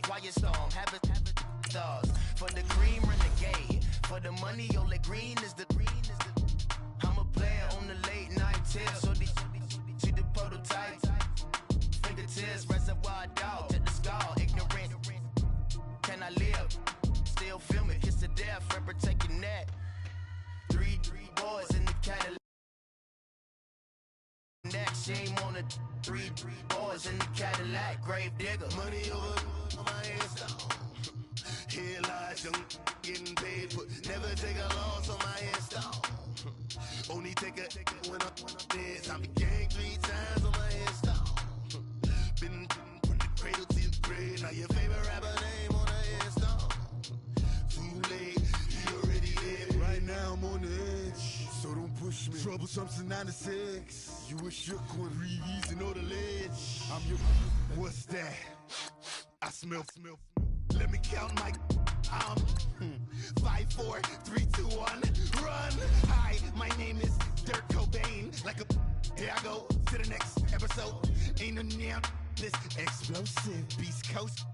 quiet storm, have it stars. For the green renegade, for the money, only green is the I'm a player on the late night tip, so they see the prototype. Fingertips, reservoir dog, to the skull, ignorant. Can I live? Still film it, kiss to death, forever taking that. Three boys in the Cadillac. Shame on the three boys in the Cadillac, grave digger. Money over my headstone. Here lies young, getting paid, but never take a loss on my headstone. Only take a when I'm dead. I be gang 3 times on my headstone. Been from the cradle to the grave. Now your favorite rapper name on the headstone. Too late, he already dead. Right now I'm on the edge, so don't push me. Troublesome to 96. You a shook one, breathe and know the ledge. I'm your. What's that? I smell. Let me count my. 5, 4, 3, 2, 1, run. Hi, my name is Dirk Cobain. Like a. Here I go to the next episode. Ain't no damn this explosive Beast Coast.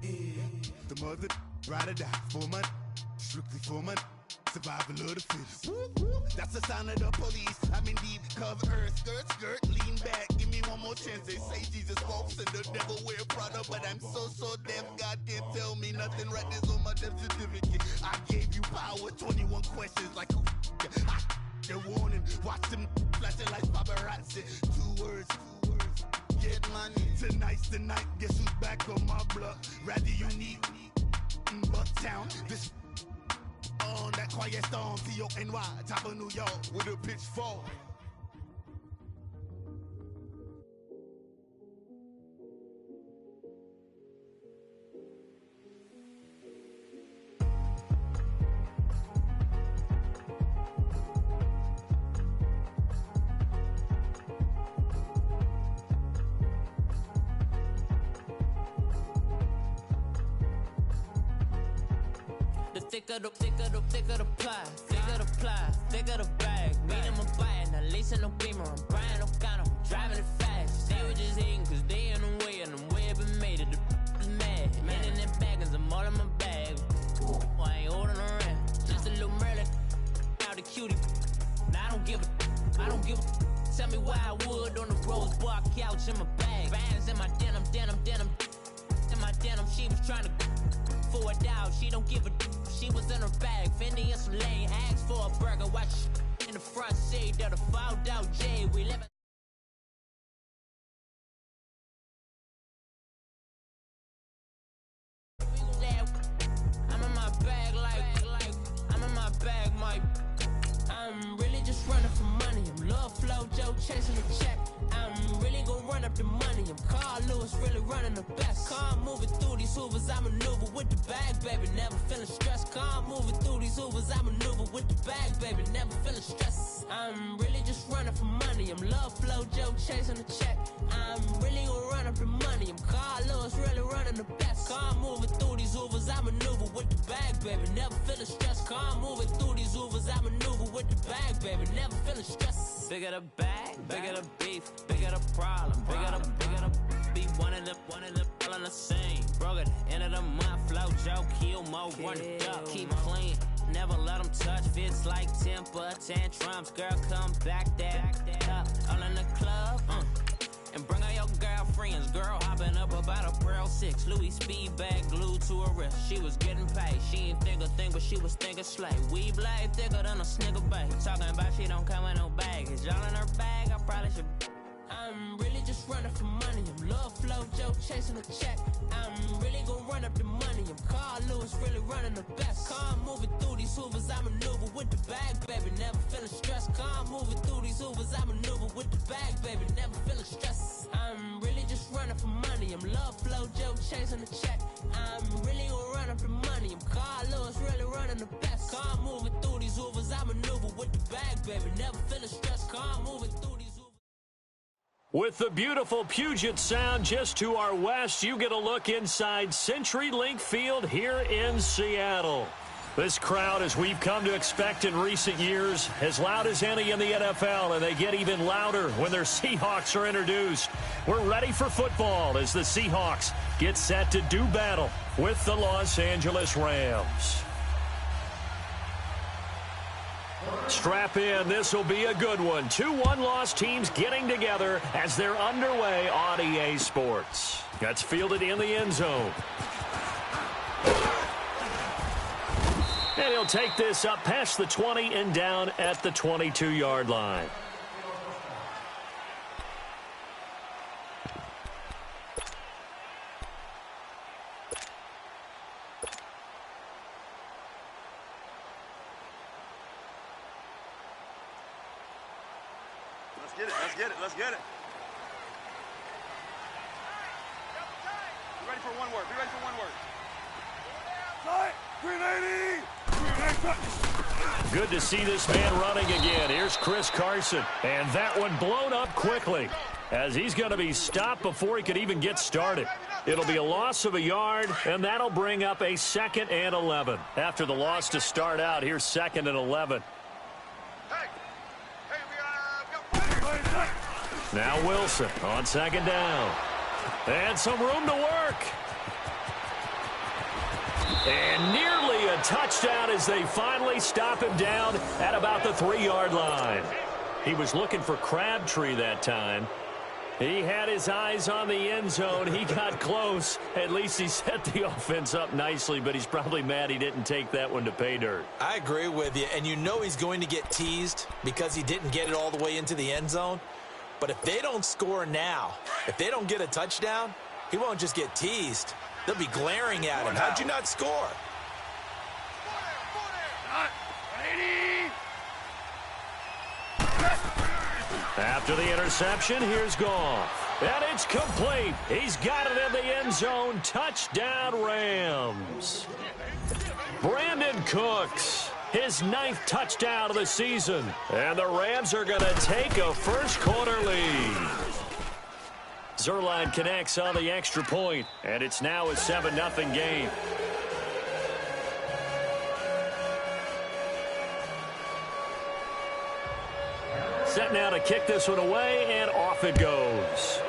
The mother ride or die for my. Strictly for my. Survival of the fittest. That's the sound of the police. I'm in deep cover earth. Skirt, lean back. Give me one more chance. They say Jesus walks and the devil wear Prada, but I'm so deaf. God can't tell me nothing. Right there's on my death certificate. I gave you power. 21 questions like who? They're warning. Watch them flashing like paparazzi. 2 words. Get money. Tonight's the night. Guess who's back on my block? Rather unique. Bucktown. This. On that quiet storm, T-O-N-Y, top of New York, with a pitchfork. Thicker the pie, thicker the bag. Meet him a buying, a lace and no beamer. I'm Brian O'Connor, driving it fast. They were just hating cause they in the way, and the way it been made it, the is mad. Hitting them baggins, I'm all in my bag. I ain't holding around, just a little Merlin, out the cutie. Now I don't give a. Tell me why I would on the rose bar couch in my bag. Bands in my denim. In my denim, she was trying to for a doubt, she don't give a. She was in her bag, Fendi and some lane. Asked for a burger, watch in the front seat of the fouled out J. We live. I'm in my bag like I'm in my bag, Mike. I'm really just running for money. I'm Love Flow Joe chasing the check. I'm really gonna run up the money. I'm Carl Lewis, really running the best. Car moving through these Hoovers, I maneuver with the bag, baby. Never feeling stressed. Car moving through these Hoovers, I maneuver with the bag, baby. Never feeling stressed. I'm really just running for money. I'm Love Flow Joe chasing the check. I'm really gonna run up the money. I'm Carl Lewis, really running the best. Car moving through these Hoovers, I maneuver with the bag, baby. Never feeling stressed. Car moving through these Hoovers, I maneuver with the bag, baby. Never feeling stressed. Bigger the bag, bigger the beef, bigger the problem, bigger the be one of the all in the same. Broke at the end of the month, flow Joe, kill mo, run it up, keep clean. Never let them touch, fits like temper tantrums. Girl, come back that up, all in the club, and bring all your girlfriends. Girl hopping up about a Pearl 6, Louis speed bag glued to her wrist. She was getting paid, she ain't think a thing, but she was thinking slay. We blade thicker than a snigger bag. Talking about she don't come with no baggage. All in her bag, I probably should. I'm really just running for money. I'm Love Flow Joe chasing the check. I'm really gonna run up the money. I'm Carl Lewis, really running the best. Car moving through these Hoovers, I maneuver with the bag, baby. Never feeling stressed. Car moving through these Hoovers, I maneuver with the bag, baby. Never feeling stressed. I'm really just running for money. I'm Love Flow Joe chasing the check. I'm really gonna run up the money. I'm Carl Lewis, really running the best. Car moving through these Hoovers, I maneuver with the bag, baby. Never feeling stressed. Car moving through these. With the beautiful Puget Sound just to our west, you get a look inside CenturyLink Field here in Seattle. This crowd, as we've come to expect in recent years, as loud as any in the NFL, and they get even louder when their Seahawks are introduced. We're ready for football as the Seahawks get set to do battle with the Los Angeles Rams. Strap in. This will be a good one. 2 one-loss teams getting together as they're underway on EA Sports. That's fielded in the end zone. And he'll take this up past the 20 and down at the 22-yard line. Let's get it. Be ready for one word. Be ready for one word. 380. Good to see this man running again. Here's Chris Carson. And that one blown up quickly as he's going to be stopped before he could even get started. It'll be a loss of a yard, and that'll bring up a 2nd and 11. After the loss to start out, here's 2nd and 11. Now Wilson on 2nd down. And some room to work. And nearly a touchdown as they finally stop him down at about the 3-yard line. He was looking for Crabtree that time. He had his eyes on the end zone. He got close. At least he set the offense up nicely, but he's probably mad he didn't take that one to pay dirt. I agree with you, and you know he's going to get teased because he didn't get it all the way into the end zone. But if they don't score now, if they don't get a touchdown, he won't just get teased. They'll be glaring at him. How'd you not score? After the interception, here's Goff. And it's complete. He's got it in the end zone. Touchdown, Rams. Brandon Cooks, his 9th touchdown of the season. And the Rams are going to take a first-quarter lead. Zerline connects on the extra point, and it's now a 7-0 game. Set now to kick this one away, and off it goes.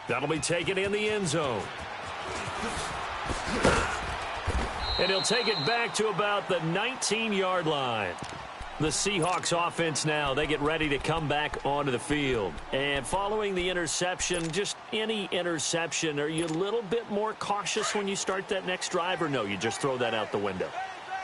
That'll be taken in the end zone. And he'll take it back to about the 19-yard line. The Seahawks offense now, they get ready to come back onto the field. And following the interception, just any interception, are you a little bit more cautious when you start that next drive, or no, you just throw that out the window?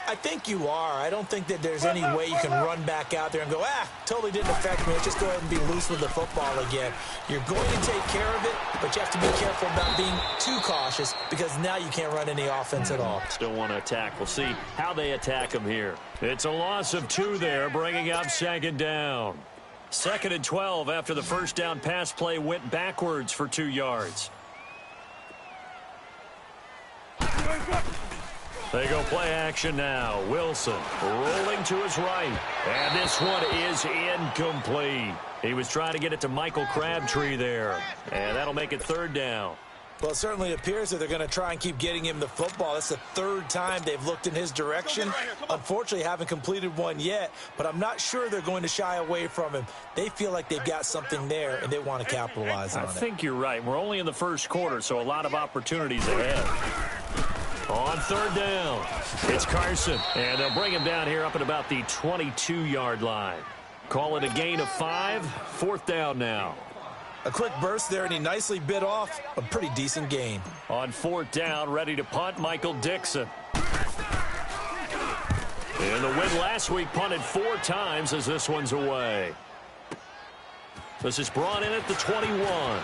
I think you are. I don't think that there's any way you can run back out there and go, totally didn't affect me. Let's just go ahead and be loose with the football again. You're going to take care of it, but you have to be careful about being too cautious because now you can't run any offense at all. Still want to attack. We'll see how they attack him here. It's a loss of 2 there, bringing up 2nd down. 2nd and 12 after the first down pass play went backwards for 2 yards. They go play action now. Wilson rolling to his right. And this one is incomplete. He was trying to get it to Michael Crabtree there. And that'll make it 3rd down. Well, it certainly appears that they're going to try and keep getting him the football. That's the 3rd time they've looked in his direction. Unfortunately, haven't completed one yet, but I'm not sure they're going to shy away from him. They feel like they've got something there, and they want to capitalize on it. I think you're right. We're only in the first quarter, so a lot of opportunities ahead. On 3rd down, it's Carson, and they'll bring him down here up at about the 22-yard line. Call it a gain of 5, 4th down now. A quick burst there, and he nicely bit off a pretty decent gain. On 4th down, ready to punt, Michael Dixon. And the win last week, punted 4 times as this one's away. This is brought in at the 21.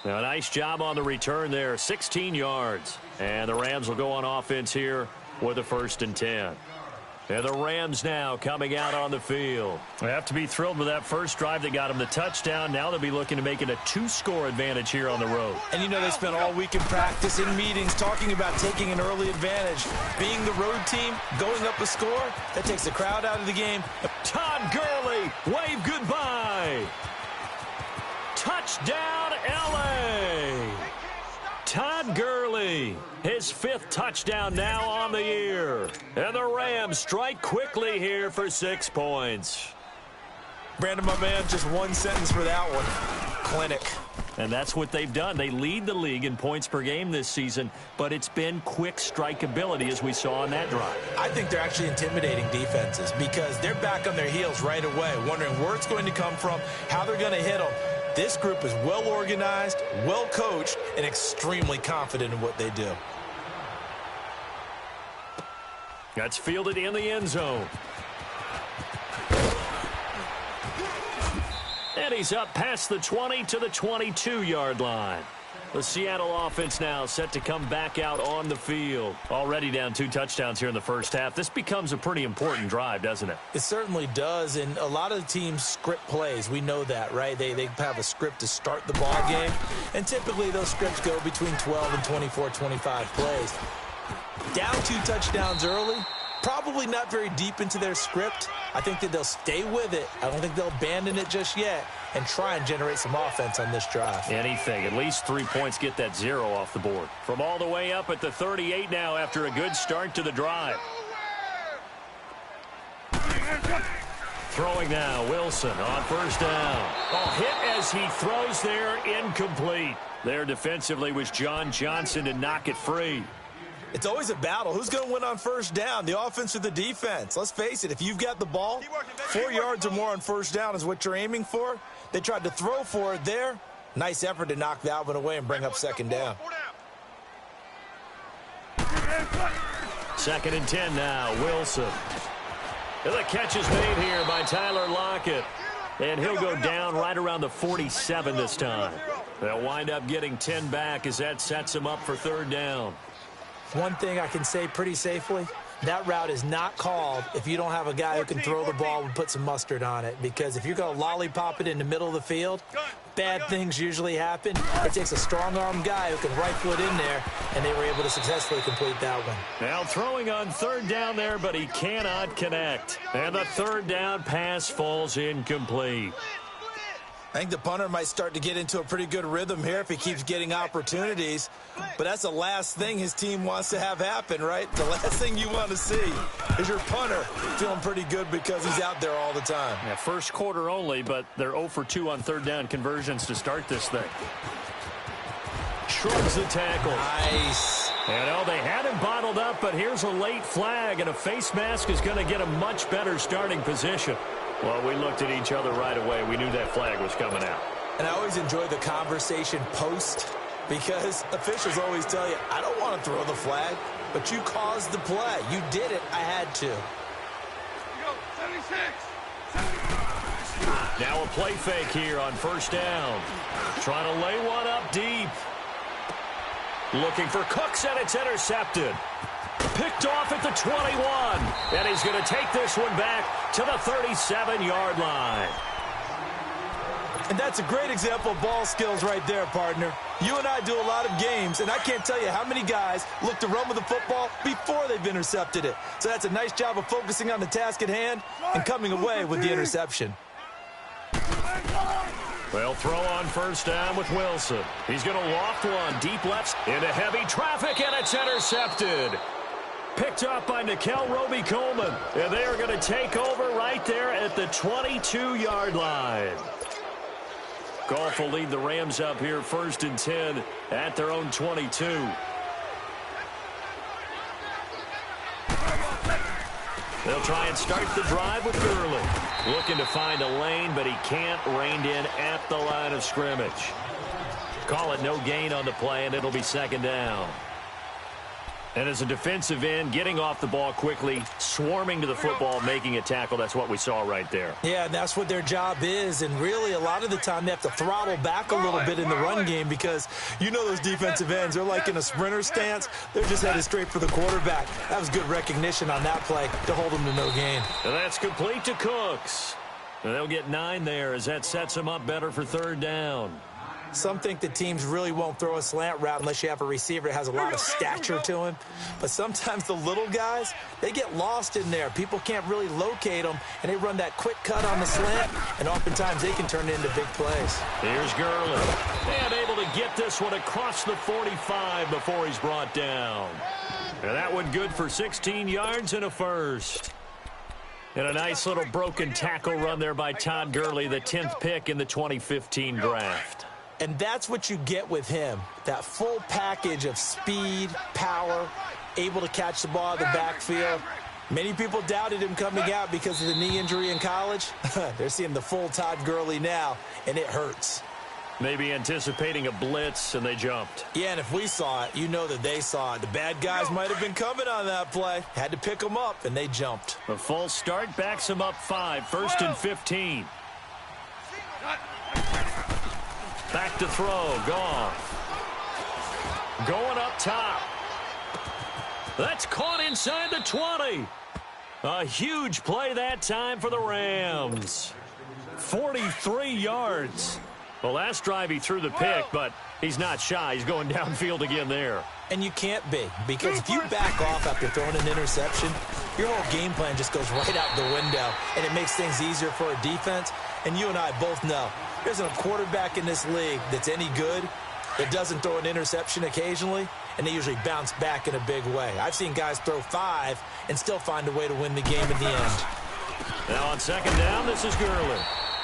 Now, a nice job on the return there, 16 yards. And the Rams will go on offense here with a 1st and 10. And the Rams now coming out on the field. They have to be thrilled with that first drive that got them the touchdown. Now they'll be looking to make it a 2-score advantage here on the road. And you know they spent all week in practice, in meetings, talking about taking an early advantage. Being the road team, going up a score, that takes the crowd out of the game. Todd Gurley, wave goodbye. Touchdown, L.A. Mooney. His 5th touchdown now on the year. And the Rams strike quickly here for 6 points. Brandon, my man, just one sentence for that one. Clinic. And that's what they've done. They lead the league in points per game this season, but it's been quick strikeability as we saw on that drive. I think they're actually intimidating defenses because they're back on their heels right away, wondering where it's going to come from, how they're going to hit them. This group is well organized, well coached, and extremely confident in what they do. That's fielded in the end zone. And he's up past the 20 to the 22-yard line. The Seattle offense now set to come back out on the field. Already down 2 touchdowns here in the first half. This becomes a pretty important drive, doesn't it? It certainly does, and a lot of the teams script plays. We know that, right? They have a script to start the ball game, and typically those scripts go between 12 and 24, 25 plays. Down 2 touchdowns early, probably not very deep into their script. I think that they'll stay with it. I don't think they'll abandon it just yet and try and generate some offense on this drive. Anything. At least 3 points, get that 0 off the board. From all the way up at the 38 now after a good start to the drive. Throwing now, Wilson on first down. Oh, hit as he throws there, incomplete. There defensively was John Johnson to knock it free. It's always a battle. Who's going to win on first down, the offense or the defense? Let's face it, if you've got the ball, 4 yards or more on first down is what you're aiming for. They tried to throw for it there. Nice effort to knock that one away and bring up second down. 2nd and 10 now, Wilson. And the catch is made here by Tyler Lockett. And he'll go down right around the 47 this time. They'll wind up getting 10 back as that sets him up for 3rd down. One thing I can say pretty safely, that route is not called if you don't have a guy who can throw the ball and put some mustard on it. Because if you're going to lollipop it in the middle of the field, bad things usually happen. It takes a strong-arm guy who can rifle it in there, and they were able to successfully complete that one. Now throwing on 3rd down there, but he cannot connect. And the 3rd down pass falls incomplete. I think the punter might start to get into a pretty good rhythm here if he keeps getting opportunities. But that's the last thing his team wants to have happen, right? The last thing you want to see is your punter feeling pretty good because he's out there all the time. Yeah, first quarter only, but they're 0 for 2 on 3rd down conversions to start this thing. Shrugs the tackle. Nice. And they had him bottled up, but here's a late flag, and a face mask is going to get a much better starting position. Well, we looked at each other right away. We knew that flag was coming out. And I always enjoy the conversation post because officials always tell you, I don't want to throw the flag, but you caused the play. You did it. I had to. 76. Now a play fake here on first down. Trying to lay one up deep. Looking for Cooks, and it's intercepted. Picked off at the 21. And he's going to take this one back to the 37-yard line. And that's a great example of ball skills right there, partner. You and I do a lot of games, and I can't tell you how many guys look to run with the football before they've intercepted it. So that's a nice job of focusing on the task at hand and coming away with the interception. They'll throw on first down with Wilson. He's going to loft one deep left into heavy traffic, and it's intercepted. Picked up by Nickel Roby-Coleman. And they are going to take over right there at the 22-yard line. Goff will lead the Rams up here 1st and 10 at their own 22. They'll try and start the drive with Gurley. Looking to find a lane, but he can't. Reined in at the line of scrimmage. Call it no gain on the play, and it'll be 2nd down. And as a defensive end, getting off the ball quickly, swarming to the football, making a tackle, that's what we saw right there. Yeah, that's what their job is. And really, a lot of the time, they have to throttle back a little bit in the run game because you know those defensive ends, they're like in a sprinter stance. They're just headed straight for the quarterback. That was good recognition on that play to hold them to no gain. And that's complete to Cooks. And they'll get 9 there as that sets them up better for 3rd down. Some think the teams really won't throw a slant route unless you have a receiver that has a lot of stature to him. But sometimes the little guys, they get lost in there. People can't really locate them, and they run that quick cut on the slant, and oftentimes they can turn it into big plays. Here's Gurley. And able to get this one across the 45 before he's brought down. And that one good for 16 yards and a first. And a nice little broken tackle run there by Todd Gurley, the 10th pick in the 2015 draft. And that's what you get with him, that full package of speed, power, able to catch the ball out of the backfield. Many people doubted him coming out because of the knee injury in college. They're seeing the full Todd Gurley now, and it hurts. Maybe anticipating a blitz, and they jumped. Yeah, and if we saw it, you know that they saw it. The bad guys might have been coming on that play. Had to pick them up, and they jumped. A full start backs him up 5, 1st and 15. Back to throw, Goff. Going up top. That's caught inside the 20. A huge play that time for the Rams. 43 yards. Well, last drive he threw the pick, but he's not shy. He's going downfield again there. And you can't be, because if you back off after throwing an interception, your whole game plan just goes right out the window, and it makes things easier for a defense. And you and I both know there isn't a quarterback in this league that's any good that doesn't throw an interception occasionally, and they usually bounce back in a big way. I've seen guys throw 5 and still find a way to win the game in the end. Now on second down, this is Gurley.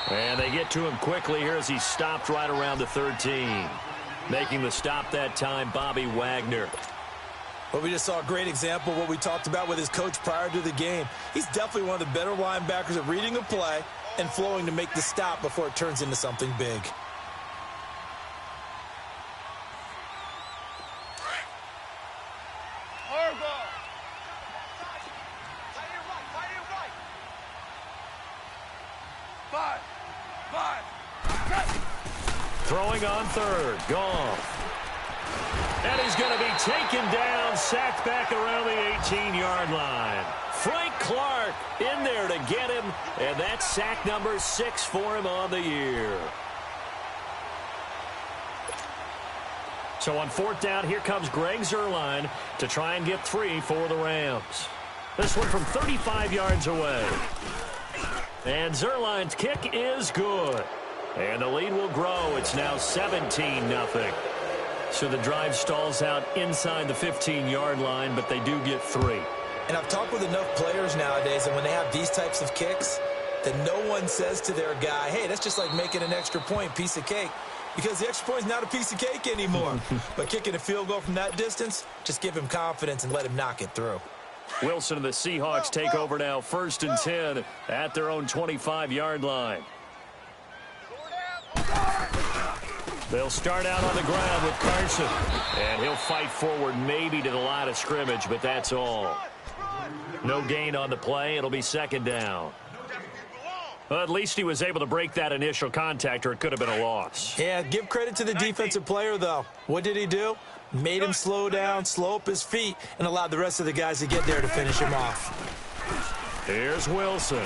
And they get to him quickly here as he stopped right around the 13. Making the stop that time, Bobby Wagner. Well, we just saw a great example of what we talked about with his coach prior to the game. He's definitely one of the better linebackers at reading a play and flowing to make the stop before it turns into something big. Throwing on third, Goff. And he's going to be taken down, sacked back around the 18-yard line. Frank Clark in there to get him, and that's sack number 6 for him on the year. So on 4th down, here comes Greg Zuerlein to try and get 3 for the Rams. This one from 35 yards away. And Zuerlein's kick is good. And the lead will grow. It's now 17-0. So the drive stalls out inside the 15-yard line, but they do get 3. And I've talked with enough players nowadays, and when they have these types of kicks, that no one says to their guy, hey, that's just like making an extra point, piece of cake. Because the extra point is not a piece of cake anymore. But kicking a field goal from that distance, just give him confidence and let him knock it through. Wilson and the Seahawks take over now, 1st and 10 at their own 25-yard line. They'll start out on the ground with Carson. And he'll fight forward maybe to the line of scrimmage, but that's all. No gain on the play. It'll be 2nd down. Well, at least he was able to break that initial contact, or it could have been a loss. Yeah, give credit to the defensive player, though. What did he do? Made him slow down, slow up his feet, and allowed the rest of the guys to get there to finish him off. Here's Wilson.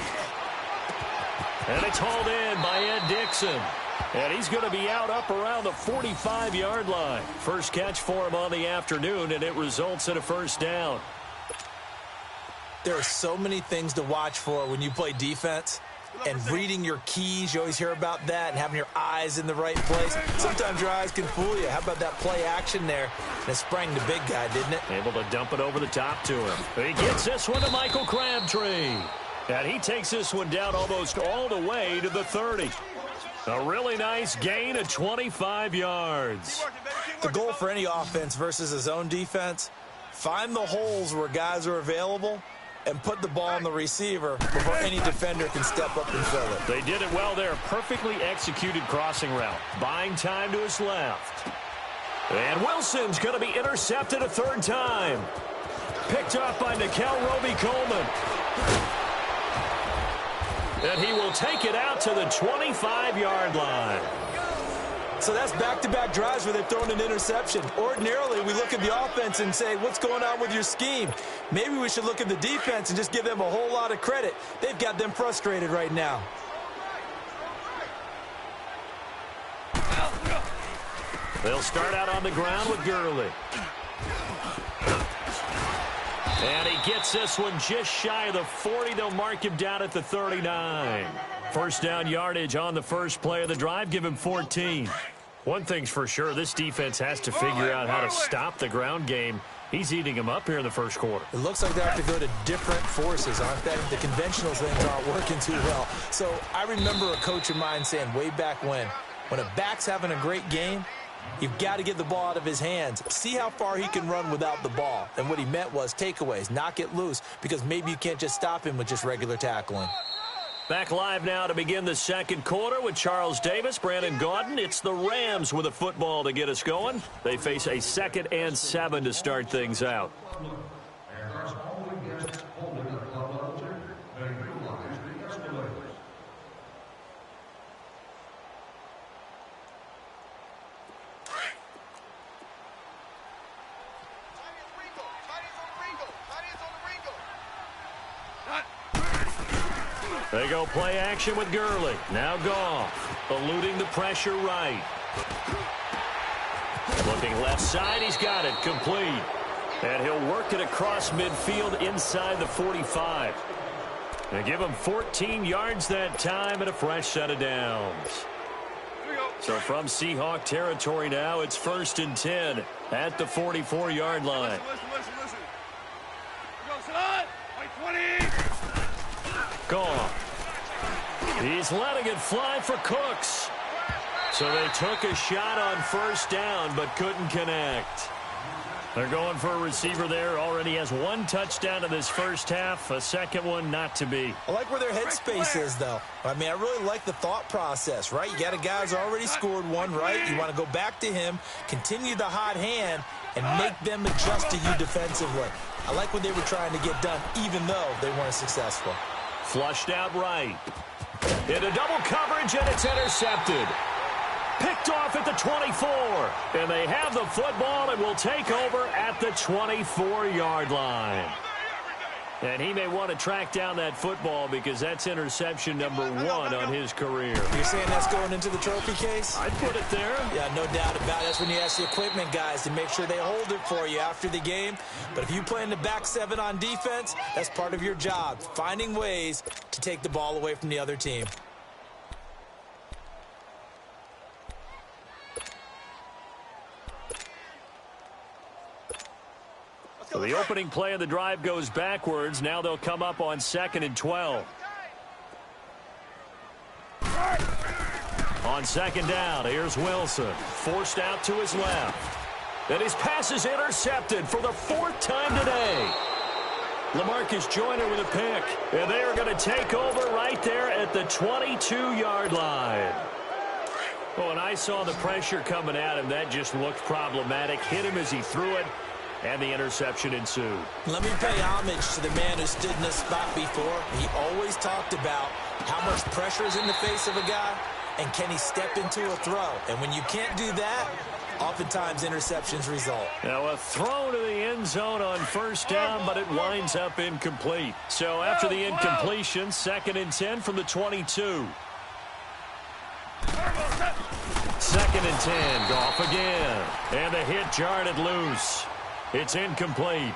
And it's hauled in by Ed Dixon. And he's going to be out up around the 45-yard line. First catch for him on the afternoon, and it results in a 1st down. There are so many things to watch for when you play defense. And reading your keys, you always hear about that, and having your eyes in the right place. Sometimes your eyes can fool you. How about that play action there? And it sprang the big guy, didn't it? Able to dump it over the top to him. He gets this one to Michael Crabtree. And he takes this one down almost all the way to the 30. A really nice gain of 25 yards. The goal for any offense versus a zone defense, find the holes where guys are available and put the ball on the receiver before any defender can step up and fill it. They did it well there. Perfectly executed crossing route. Buying time to his left. And Wilson's going to be intercepted a 3rd time. Picked up by Nickel Roby-Coleman. And he will take it out to the 25-yard line. So that's back-to-back drives where they've thrown an interception. Ordinarily, we look at the offense and say, what's going on with your scheme? Maybe we should look at the defense and just give them a whole lot of credit. They've got them frustrated right now. They'll start out on the ground with Gurley. And he gets this one just shy of the 40. They'll mark him down at the 39. First down yardage on the first play of the drive. Give him 14. One thing's for sure, this defense has to figure out how to stop the ground game. He's eating him up here in the first quarter. It looks like they have to go to different forces, aren't they? The conventional things aren't working too well. So I remember a coach of mine saying way back when a back's having a great game, you've got to get the ball out of his hands. See how far he can run without the ball. And what he meant was takeaways, knock it loose, because maybe you can't just stop him with just regular tackling. Back live now to begin the second quarter with Charles Davis, Brandon Gaudin. It's the Rams with a football to get us going. They face a 2nd and 7 to start things out. They go play action with Gurley. Now Goff, eluding the pressure right. Looking left side, he's got it, complete. And he'll work it across midfield inside the 45. They give him 14 yards that time and a fresh set of downs. So from Seahawk territory now, it's 1st and 10 at the 44-yard line. Listen. Go, son! Like 20! Goff. He's letting it fly for Cooks. So they took a shot on first down but couldn't connect. They're going for a receiver there. Already has 1 touchdown in this first half. A second one not to be. I like where their headspace is, though. I mean, I really like the thought process, right? You got a guy who's already scored one, right? You want to go back to him, continue the hot hand, and make them adjust to you defensively. I like what they were trying to get done, even though they weren't successful. Flushed out right. Into double coverage, and it's intercepted. Picked off at the 24. And they have the football and will take over at the 24-yard line. And he may want to track down that football because that's interception number 1 on his career. You're saying that's going into the trophy case? I'd put it there. Yeah, no doubt about it. That's when you ask the equipment guys to make sure they hold it for you after the game. But if you play in the back 7 on defense, that's part of your job, finding ways to take the ball away from the other team. So the opening play of the drive goes backwards. Now they'll come up on 2nd and 12. On 2nd down, here's Wilson. Forced out to his left. And his pass is intercepted for the 4th time today. LaMarcus Joyner with a pick. And they are going to take over right there at the 22-yard line. Oh, and I saw the pressure coming at him. That just looked problematic. Hit him as he threw it. And the interception ensued. Let me pay homage to the man who stood in this spot before. He always talked about how much pressure is in the face of a guy, and can he step into a throw. And when you can't do that, oftentimes interceptions result. Now a throw to the end zone on first down, but it winds up incomplete. So after the incompletion, 2nd and 10 from the 22. 2nd and 10, Goff again. And the hit jarred it loose. It's incomplete.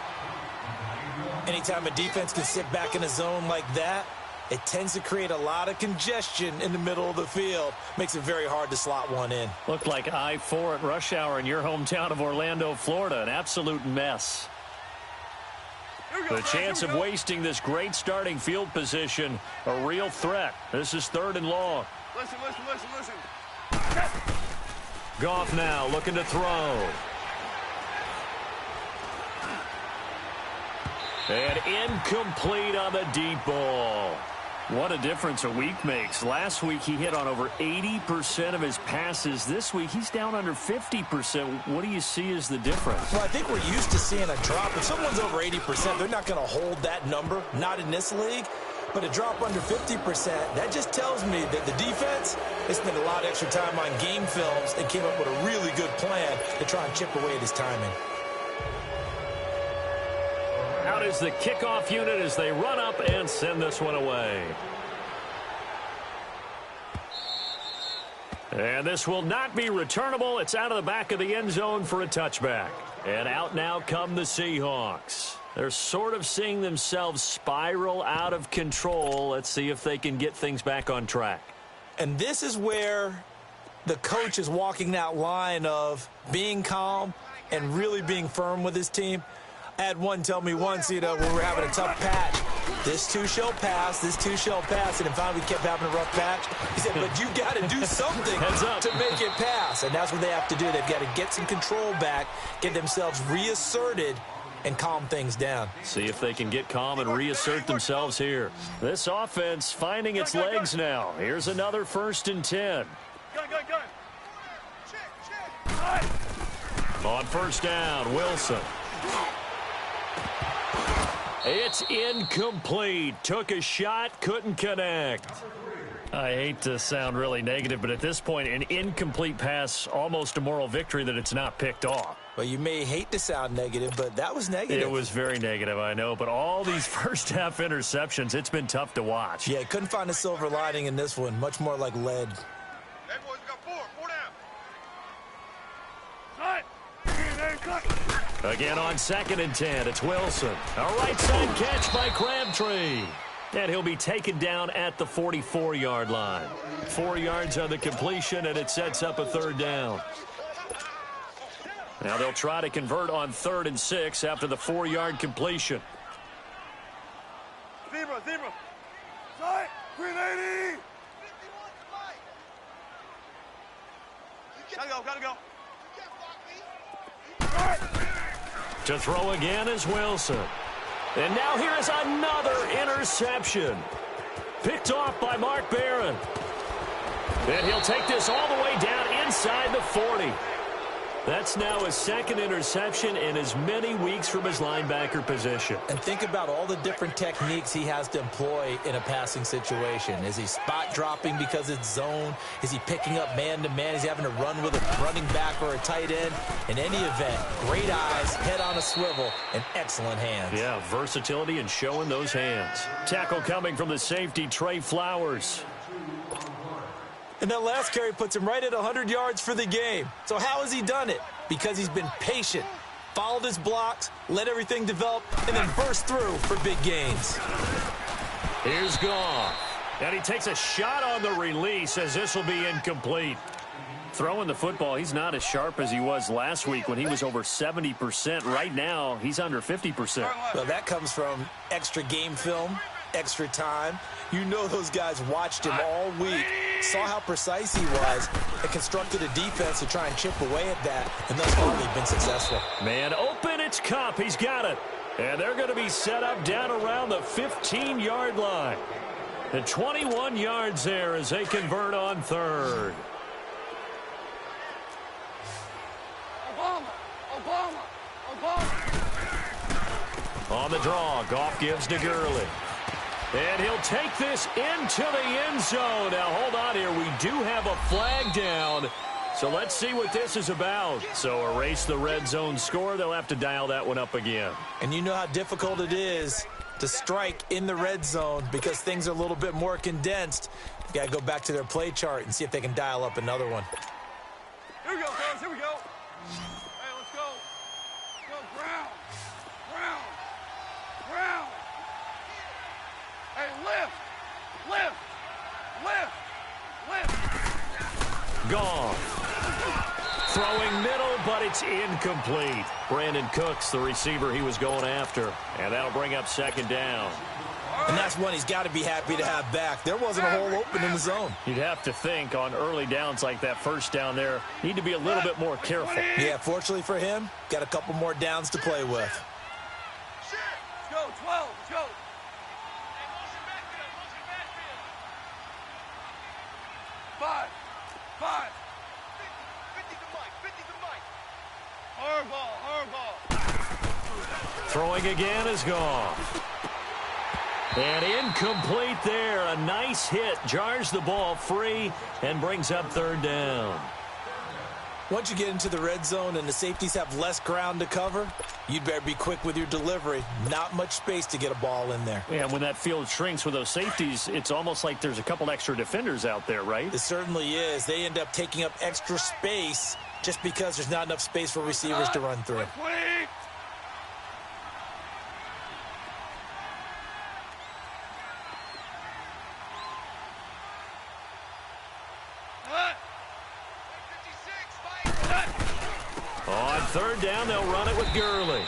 Anytime a defense can sit back in a zone like that, it tends to create a lot of congestion in the middle of the field. Makes it very hard to slot one in. Looked like I-4 at rush hour in your hometown of Orlando, Florida. An absolute mess. The chance of wasting this great starting field position, a real threat. This is 3rd and long. Listen. Goff now looking to throw. And incomplete on the deep ball. What a difference a week makes. Last week he hit on over 80% of his passes. This week he's down under 50%. What do you see as the difference? Well, I think we're used to seeing a drop. If someone's over 80%, they're not going to hold that number, not in this league. But a drop under 50%, that just tells me that the defense, they spent a lot of extra time on game films and came up with a really good plan to try and chip away at his timing. Out is the kickoff unit as they run up and send this one away. And this will not be returnable. It's out of the back of the end zone for a touchback. And out now come the Seahawks. They're sort of seeing themselves spiral out of control. Let's see if they can get things back on track. And this is where the coach is walking that line of being calm and really being firm with his team. I had one tell me once, when we're having a tough patch, this too shall pass, this too shall pass, and then finally we kept having a rough patch. He said, but you got to do something to make it pass, and that's what they have to do. They've got to get some control back, get themselves reasserted, and calm things down. See if they can get calm and reassert themselves here. This offense finding its legs now. Here's another 1st and 10. Gun. On 1st down, Wilson. It's incomplete. Took a shot, couldn't connect. I hate to sound really negative, but at this point, an incomplete pass, almost a moral victory that it's not picked off. Well, you may hate to sound negative, but that was negative. It was very negative, I know. But all these first-half interceptions, it's been tough to watch. Yeah, couldn't find a silver lining in this one. Much more like lead. Hey, boys, we got 4 down. Cut. Again on 2nd and 10, it's Wilson. A right-side catch by Crabtree. And he'll be taken down at the 44-yard line. 4 yards on the completion, and it sets up a 3rd down. Now they'll try to convert on 3rd and 6 after the 4-yard completion. Zebra. Side. 380. Gotta go. To throw again is Wilson. And now here is another interception. Picked off by Mark Barron. And he'll take this all the way down inside the 40. That's now his 2nd interception in as many weeks from his linebacker position. And think about all the different techniques he has to employ in a passing situation. Is he spot dropping because it's zone? Is he picking up man-to-man? Is he having to run with a running back or a tight end? In any event, great eyes, head on a swivel, and excellent hands. Yeah, versatility and showing those hands. Tackle coming from the safety, Trey Flowers. And that last carry puts him right at 100 yards for the game. So how has he done it? Because he's been patient, followed his blocks, let everything develop, and then burst through for big gains. Here's Goff. And he takes a shot on the release as this will be incomplete. Throwing the football, he's not as sharp as he was last week when he was over 70%. Right now, he's under 50%. Well, that comes from extra game film, extra time. You know those guys watched him all week, saw how precise he was, and constructed a defense to try and chip away at that, and thus far they've been successful. Man open, it's Kupp. He's got it. And they're going to be set up down around the 15-yard line. And 21 yards there as they convert on 3rd. On the draw, Goff gives to Gurley. And he'll take this into the end zone. Now, hold on here. We do have a flag down. So let's see what this is about. So erase the red zone score. They'll have to dial that one up again. And you know how difficult it is to strike in the red zone because things are a little bit more condensed. You got to go back to their play chart and see if they can dial up another one. Here we go, guys. Here we go. Hey, let's go. Go, Brown. Hey, lift. Gone. Throwing middle, but it's incomplete. Brandon Cooks, the receiver he was going after. And that'll bring up 2nd down. And that's one he's got to be happy to have back. There wasn't a hole open in the zone. You'd have to think on early downs like that 1st down there, need to be a little bit more careful. Yeah, fortunately for him, got a couple more downs to play with. Let's go, 12. Let's go. Five. 50 to Mike. Hardball. Throwing again is gone. And incomplete there. A nice hit. Jars the ball free and brings up 3rd down. Once you get into the red zone and the safeties have less ground to cover, you'd better be quick with your delivery. Not much space to get a ball in there. Yeah, when that field shrinks with those safeties, it's almost like there's a couple extra defenders out there, right? It certainly is. They end up taking up extra space just because there's not enough space for receivers to run through. On third down, they'll run it with Gurley.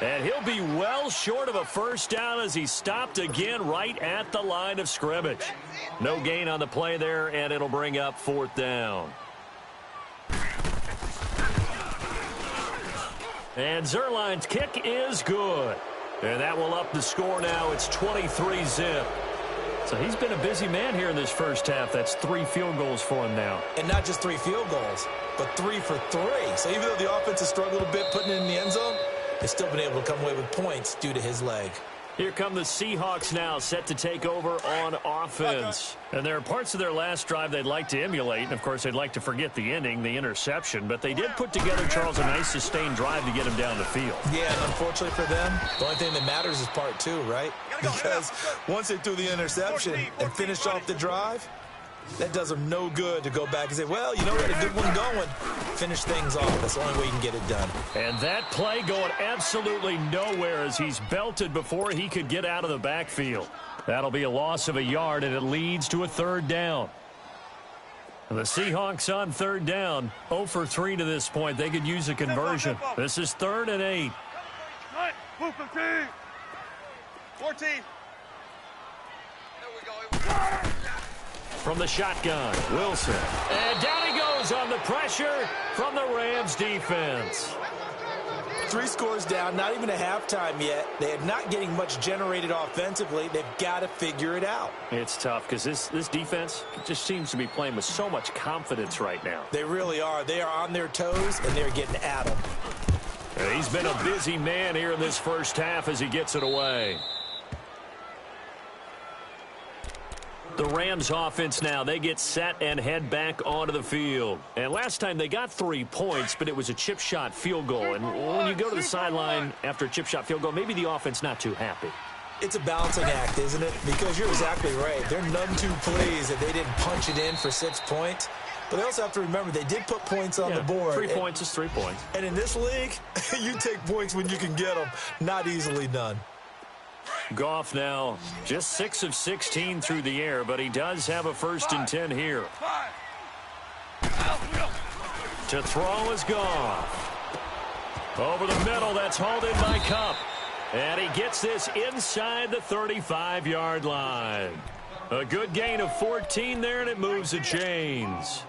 And he'll be well short of a first down as he's stopped again right at the line of scrimmage. No gain on the play there, and it'll bring up fourth down. And Zerline's kick is good. And that will up the score now. It's 23-zip. So he's been a busy man here in this first half. That's 3 field goals for him now. And not just 3 field goals, but 3 for 3. So even though the offense has struggled a bit putting it in the end zone, they've still been able to come away with points due to his leg. Here come the Seahawks now, set to take over on offense. And there are parts of their last drive they'd like to emulate. And, of course, they'd like to forget the ending, the interception. But they did put together, Charles, a nice sustained drive to get him down the field. Yeah, and unfortunately for them, the only thing that matters is part 2, right? Because once they threw the interception and finished off the drive, that does them no good to go back and say, well, you know, we had a good one going. Finish things off. That's the only way you can get it done. And that play going absolutely nowhere as he's belted before he could get out of the backfield. That'll be a loss of a yard, and it leads to a third down. And the Seahawks on third down, 0 for 3 to this point. They could use a conversion. This is 3rd and 8. 14. From the shotgun, Wilson. And down he goes on the pressure from the Rams defense. 3 scores down, not even a halftime yet. They are not getting much generated offensively. They've got to figure it out. It's tough because this defense just seems to be playing with so much confidence right now. They really are. They are on their toes, and they're getting at them. And he's been a busy man here in this first half as he gets it away. The Rams offense now, they get set and head back onto the field. And last time they got 3 points, but it was a chip shot field goal. And when you go to the sideline after a chip shot field goal, maybe the offense not too happy. It's a balancing act, isn't it? Because you're exactly right. They're none too pleased that they didn't punch it in for 6 points. But they also have to remember they did put points on the board. 3 points is 3 points. And in this league, you take points when you can get them. Not easily done. Goff now just 6 of 16 through the air, but he does have a 1st and 10 here. To throw is Goff. Over the middle, that's hauled in by Kupp. And he gets this inside the 35-yard line. A good gain of 14 there, and it moves the chains.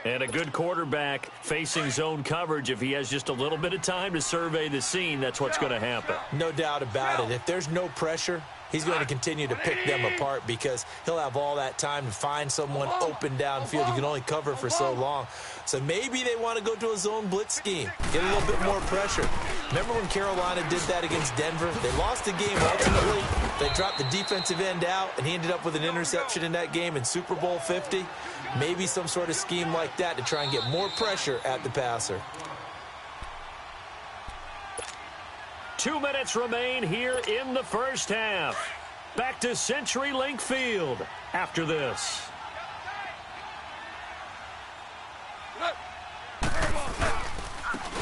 And a good quarterback facing zone coverage. If he has just a little bit of time to survey the scene, that's what's going to happen. No doubt about it. If there's no pressure, he's going to continue to pick them apart because he'll have all that time to find someone open downfield. You can only cover for so long. So maybe they want to go to a zone blitz scheme, get a little bit more pressure. Remember when Carolina did that against Denver? They lost the game ultimately. They dropped the defensive end out, and he ended up with an interception in that game in Super Bowl 50. Maybe some sort of scheme like that to try and get more pressure at the passer. 2 minutes remain here in the first half. Back to CenturyLink Field after this.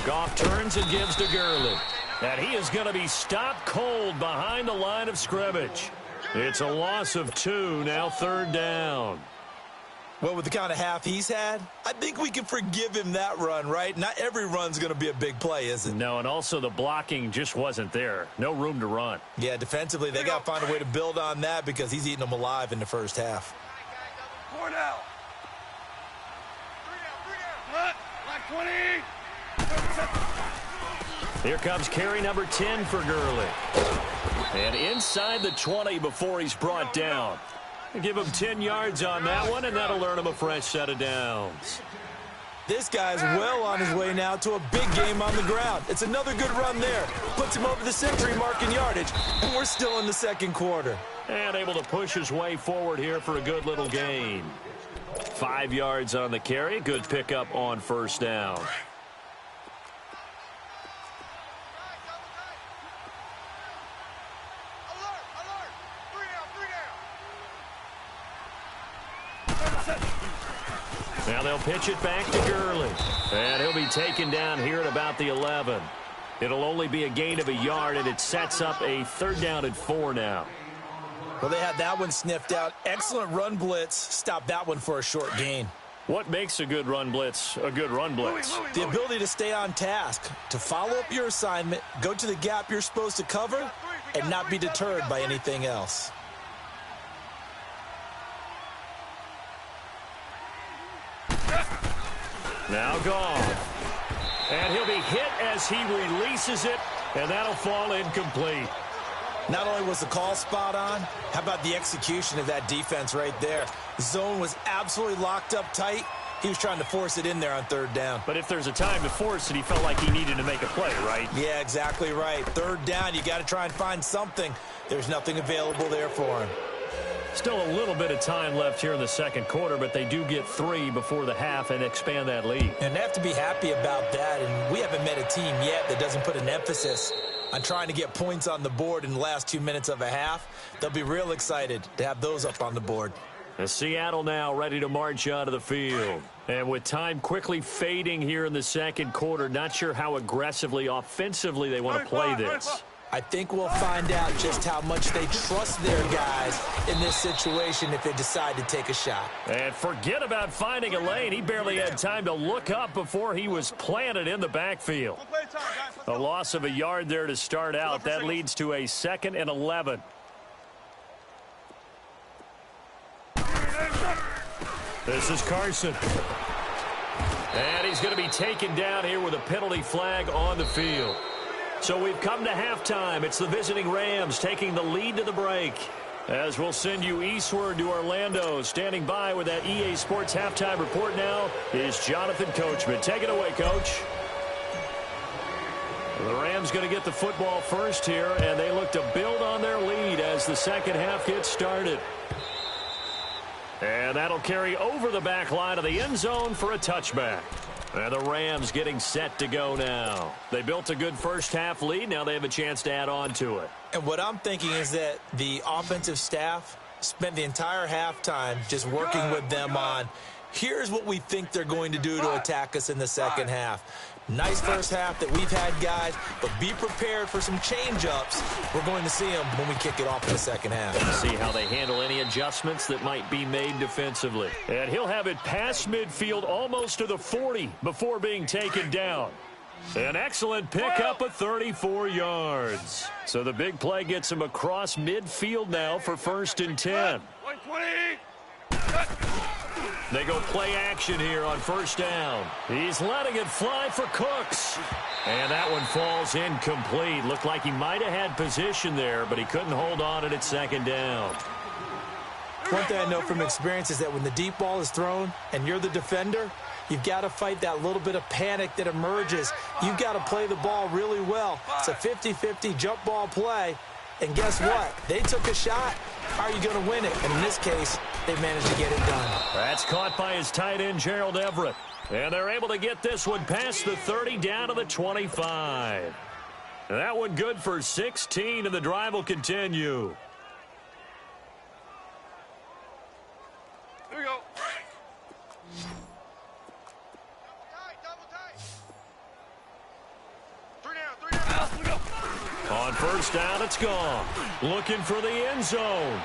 Goff turns and gives to Gurley. And he is going to be stopped cold behind the line of scrimmage. It's a loss of 2, now 3rd down. Well, with the kind of half he's had, I think we can forgive him that run, right? Not every run's going to be a big play, is it? No, and also the blocking just wasn't there. No room to run. Yeah, defensively, they got to find a way to build on that because he's eating them alive in the first half. 4 down. 3 down. Like 20. Here comes carry number 10 for Gurley. And inside the 20 before he's brought down. Give him 10 yards on that one, and that'll earn him a fresh set of downs. This guy's well on his way now to a big game on the ground. It's another good run there. Puts him over the century mark in yardage, and we're still in the second quarter. And able to push his way forward here for a good little gain. 5 yards on the carry. Good pickup on first down. Now they'll pitch it back to Gurley. And he'll be taken down here at about the 11. It'll only be a gain of a yard, and it sets up a 3rd down and 4 now. Well, they had that one sniffed out. Excellent run blitz. Stop that one for a short gain. What makes a good run blitz a good run blitz? The ability to stay on task, to follow up your assignment, go to the gap you're supposed to cover, and not be deterred by anything else. Now gone. And he'll be hit as he releases it, and that'll fall incomplete. Not only was the call spot on, how about the execution of that defense right there? The zone was absolutely locked up tight. He was trying to force it in there on 3rd down. But if there's a time to force it, he felt like he needed to make a play, right? Yeah, exactly right. 3rd down, you got to try and find something. There's nothing available there for him. Still a little bit of time left here in the 2nd quarter, but they do get 3 before the half and expand that lead. And they have to be happy about that, and we haven't met a team yet that doesn't put an emphasis on trying to get points on the board in the last 2 minutes of a half. They'll be real excited to have those up on the board. And Seattle now ready to march out of the field. And with time quickly fading here in the 2nd quarter, not sure how aggressively, offensively they want to play this. I think we'll find out just how much they trust their guys in this situation if they decide to take a shot. And forget about finding a lane. He barely had time to look up before he was planted in the backfield. A loss of a yard there to start out. That leads to a 2nd and 11. This is Carson. And he's going to be taken down here with a penalty flag on the field. So we've come to halftime. It's the visiting Rams taking the lead to the break. As we'll send you eastward to Orlando. Standing by with that EA Sports halftime report now is Jonathan Coachman. Take it away, Coach. The Rams going to get the football first here, and they look to build on their lead as the 2nd half gets started. And that'll carry over the back line of the end zone for a touchback. And the Rams getting set to go now. They built a good 1st half lead. Now they have a chance to add on to it. And what I'm thinking is that the offensive staff spent the entire halftime just working with them on, here's what we think they're going to do to attack us in the 2nd half. Nice 1st half that we've had, guys, but be prepared for some change-ups. We're going to see them when we kick it off in the 2nd half. See how they handle any adjustments that might be made defensively. And he'll have it past midfield almost to the 40 before being taken down. An excellent pickup of 34 yards. So the big play gets him across midfield now for 1st and 10. 120. They go play action here on 1st down. He's letting it fly for Cooks. And that one falls incomplete. Looked like he might have had position there, but he couldn't hold on at 2nd down. One thing I know from experience is that when the deep ball is thrown and you're the defender, you've got to fight that little bit of panic that emerges. You've got to play the ball really well. It's a 50-50 jump ball play. And guess what? They took a shot. How are you going to win it? And in this case, they managed to get it done. That's caught by his tight end, Gerald Everett. And they're able to get this one past the 30 down to the 25. That one good for 16, and the drive will continue. Here we go. On 1st down, it's gone. Looking for the end zone.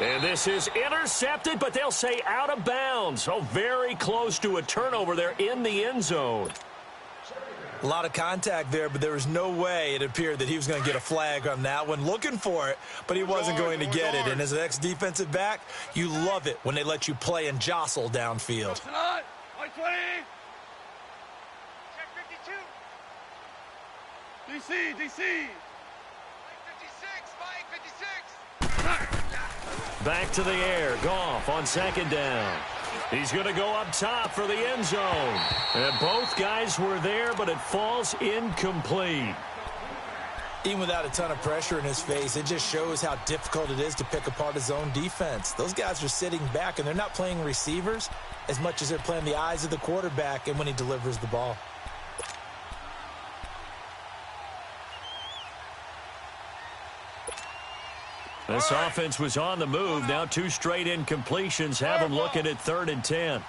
And this is intercepted, but they'll say out of bounds. Oh, very close to a turnover there in the end zone. A lot of contact there, but there was no way it appeared that he was going to get a flag on that one. Looking for it, but he wasn't going to get it. And as an ex-defensive back, you love it when they let you play and jostle downfield. 120. Check 52. DC. Back to the air. Goff on 2nd down. He's going to go up top for the end zone. And both guys were there, but it falls incomplete. Even without a ton of pressure in his face, it just shows how difficult it is to pick apart his own defense. Those guys are sitting back, and they're not playing receivers as much as they're playing the eyes of the quarterback and when he delivers the ball. This offense was on the move. Now 2 straight incompletions have them looking at 3rd and 10.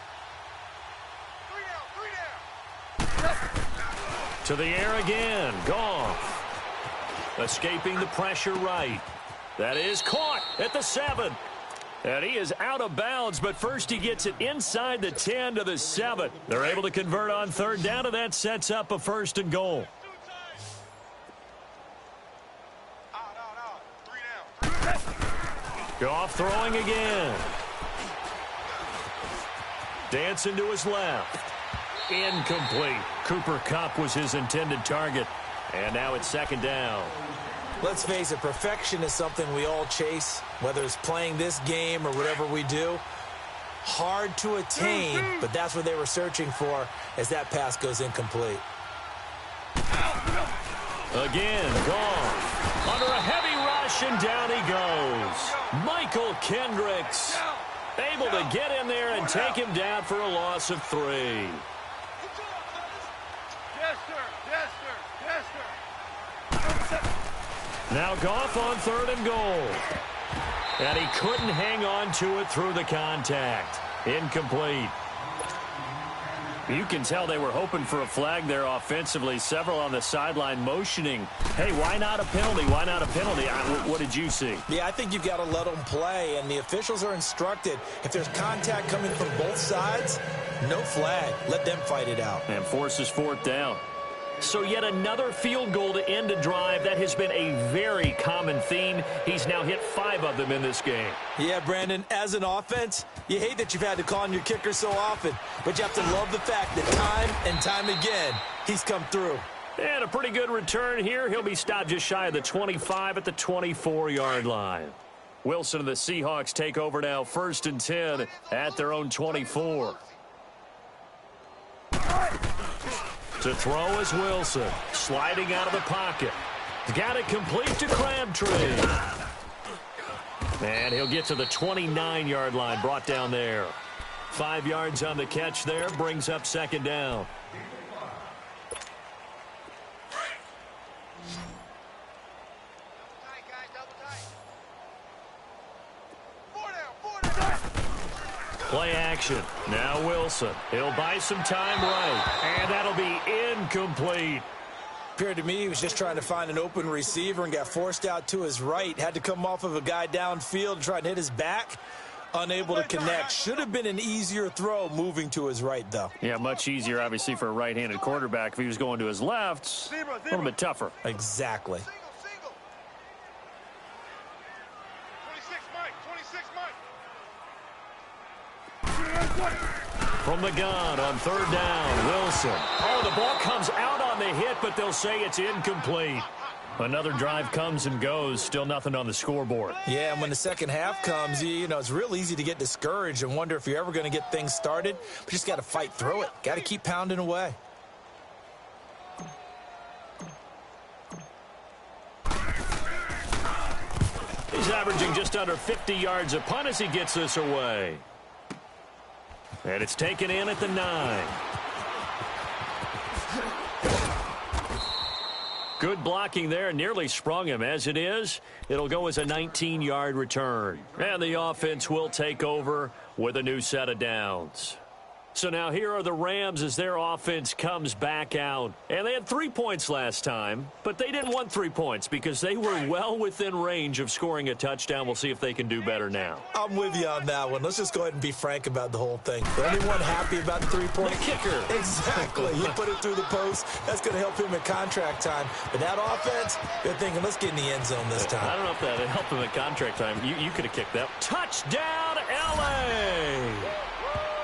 To the air again. Goff. Escaping the pressure right. That is caught at the 7. And he is out of bounds, but first he gets it inside the 10 to the 7. They're able to convert on 3rd down, and that sets up a 1st and goal. Goff throwing again. Dancing to his left. Incomplete. Cooper Kupp was his intended target. And now it's 2nd down. Let's face it, perfection is something we all chase, whether it's playing this game or whatever we do. Hard to attain, but that's what they were searching for as that pass goes incomplete. Again, Goff. Under a heavy rush, and down he goes. Michael Kendricks able to get in there and take him down for a loss of 3. Yes, sir. Yes, sir. Yes, sir. Now Goff on 3rd and goal. And he couldn't hang on to it through the contact. Incomplete. You can tell they were hoping for a flag there offensively. Several on the sideline motioning, hey, why not a penalty? Why not a penalty? What did you see? Yeah, I think you've got to let them play, and the officials are instructed, if there's contact coming from both sides, no flag. Let them fight it out. And forces 4th down. So yet another field goal to end a drive. That has been a very common theme. He's now hit 5 of them in this game. Yeah, Brandon, as an offense, you hate that you've had to call on your kicker so often, but you have to love the fact that time and time again, he's come through. And a pretty good return here. He'll be stopped just shy of the 25 at the 24-yard line. Wilson and the Seahawks take over now, 1st and 10 at their own 24. To throw is Wilson, sliding out of the pocket. Got it complete to Crabtree. And he'll get to the 29-yard line, brought down there. 5 yards on the catch there, brings up 2nd down. Play action. Now Wilson. He'll buy some time right. And that'll be incomplete. Appeared to me he was just trying to find an open receiver and got forced out to his right. Had to come off of a guy downfield and try to hit his back. Unable to connect. Should have been an easier throw moving to his right, though. Yeah, much easier, obviously, for a right-handed quarterback. If he was going to his left, a little bit tougher. Exactly. From the gun on 3rd down, Wilson. Oh, the ball comes out on the hit, but they'll say it's incomplete. Another drive comes and goes, still nothing on the scoreboard. Yeah, and when the second half comes, you know, it's real easy to get discouraged and wonder if you're ever going to get things started. But you just got to fight through it. Got to keep pounding away. He's averaging just under 50 yards a punt as he gets this away. And it's taken in at the 9. Good blocking there, nearly sprung him. As it is, it'll go as a 19-yard return. And the offense will take over with a new set of downs. So now here are the Rams as their offense comes back out. And they had 3 points last time, but they didn't want 3 points because they were well within range of scoring a touchdown. We'll see if they can do better now. I'm with you on that one. Let's just go ahead and be frank about the whole thing. Anyone happy about the 3-point? The kicker. Exactly. You put it through the post. That's going to help him at contract time. But that offense, they're thinking, let's get in the end zone this time. I don't know if that helped him at contract time. You could have kicked that. Touchdown, L.A.!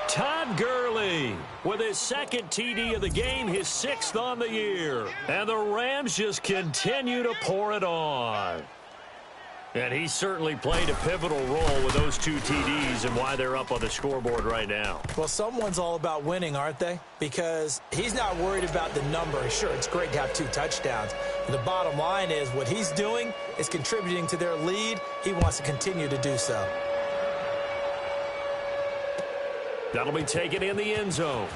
Todd Gurley with his 2nd TD of the game, his 6th on the year. And the Rams just continue to pour it on. And he certainly played a pivotal role with those 2 TDs and why they're up on the scoreboard right now. Well, someone's all about winning, aren't they? Because he's not worried about the number. Sure, it's great to have 2 touchdowns. But the bottom line is what he's doing is contributing to their lead. He wants to continue to do so. That'll be taken in the end zone.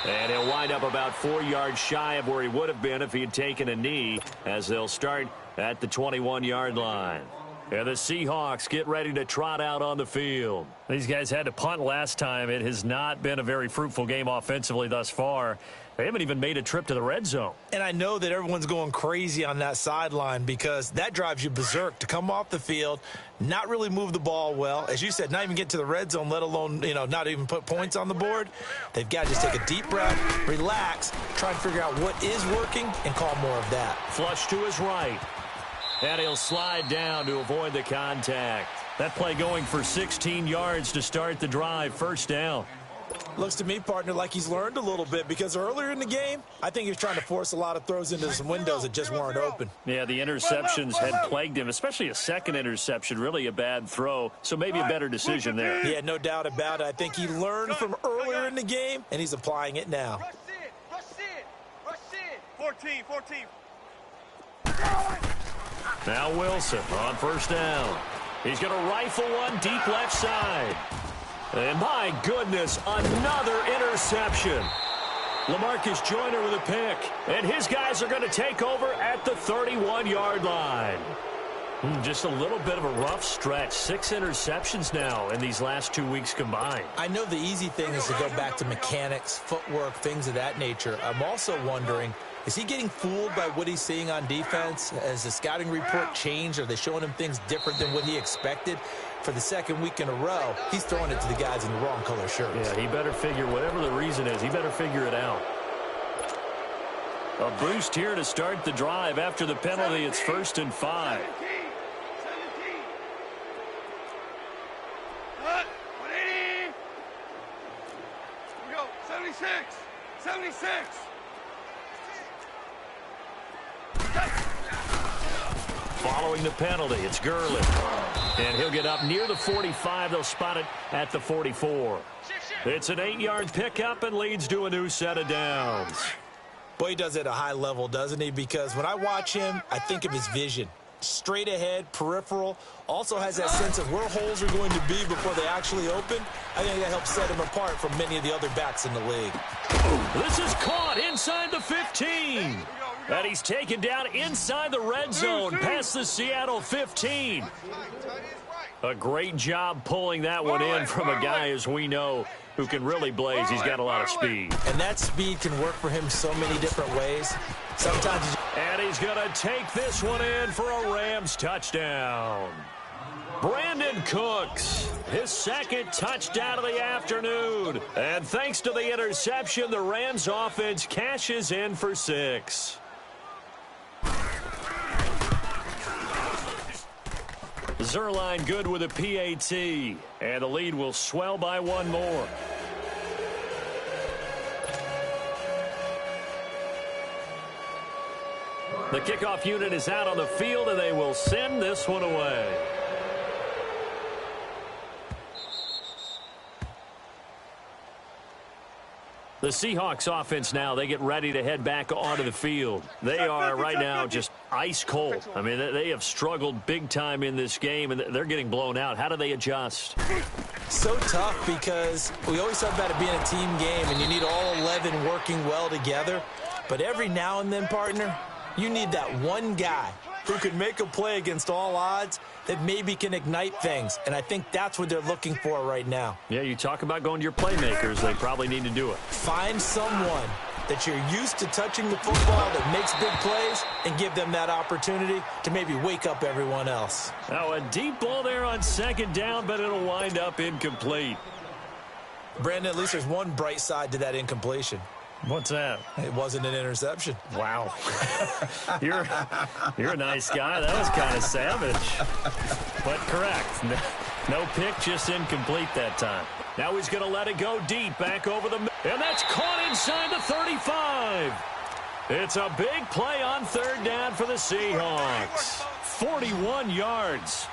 And he'll wind up about 4 yards shy of where he would have been if he had taken a knee, as they'll start at the 21-yard line. And the Seahawks get ready to trot out on the field. These guys had to punt last time. It has not been a very fruitful game offensively thus far. They haven't even made a trip to the red zone. And I know that everyone's going crazy on that sideline because that drives you berserk to come off the field, not really move the ball well. As you said, not even get to the red zone, let alone, not even put points on the board. They've got to just take a deep breath, relax, try and figure out what is working, and call more of that. Flush to his right. And he'll slide down to avoid the contact. That play going for 16 yards to start the drive. First down. Looks to me, partner, like he's learned a little bit because earlier in the game, I think he was trying to force a lot of throws into some windows that just weren't open. Yeah, the interceptions had plagued him, especially a second interception, really a bad throw. So maybe a better decision there. Yeah, no doubt about it. I think he learned from earlier in the game, and he's applying it now. Rush in. 14. Now Wilson on first down. He's going to rifle one deep left side. And my goodness, another interception. LaMarcus Joyner with a pick. And his guys are going to take over at the 31-yard line. Just a little bit of a rough stretch. 6 interceptions now in these last 2 weeks combined. I know the easy thing is to go back to mechanics, footwork, things of that nature. I'm also wondering, is he getting fooled by what he's seeing on defense? Has the scouting report changed? Are they showing him things different than what he expected? For the second week in a row, he's throwing it to the guys in the wrong color shirts. Yeah, he better figure, whatever the reason is, he better figure it out. A boost here to start the drive after the penalty. It's 1st and 5. 17. 180. Here we go. 76. Following the penalty, it's Gurley. And he'll get up near the 45. They'll spot it at the 44. It's an 8-yard pickup and leads to a new set of downs. Boy, he does it at a high level, doesn't he? Because when I watch him, I think of his vision. Straight ahead, peripheral. Also has that sense of where holes are going to be before they actually open. I think that helps set him apart from many of the other backs in the league. This is caught inside the 15. And he's taken down inside the red zone past the Seattle 15. A great job pulling that one in from a guy, as we know, who can really blaze. He's got a lot of speed. And that speed can work for him so many different ways. Sometimes. And he's going to take this one in for a Rams touchdown. Brandon Cooks, his second touchdown of the afternoon. And thanks to the interception, the Rams offense cashes in for 6. Zerline good with a PAT, and the lead will swell by 1 more. The kickoff unit is out on the field, and they will send this one away. The Seahawks offense now, they get ready to head back onto the field. They are right now just ice cold. I mean, they have struggled big time in this game, and they're getting blown out. How do they adjust? So tough because we always talk about it being a team game, and you need all 11 working well together. But every now and then, partner, you need that one guy who can make a play against all odds that maybe can ignite things. And I think that's what they're looking for right now. Yeah, you talk about going to your playmakers. They probably need to do it. Find someone that you're used to touching the football that makes big plays and give them that opportunity to maybe wake up everyone else. Now, a deep ball there on second down, but it'll wind up incomplete. Brandon, at least there's one bright side to that incompletion. What's that? It wasn't an interception. Wow. You're a nice guy. That was kind of savage. But correct. No pick, just incomplete that time. Now he's going to let it go deep, back over the middle. And that's caught inside the 35. It's a big play on third down for the Seahawks. 41 yards.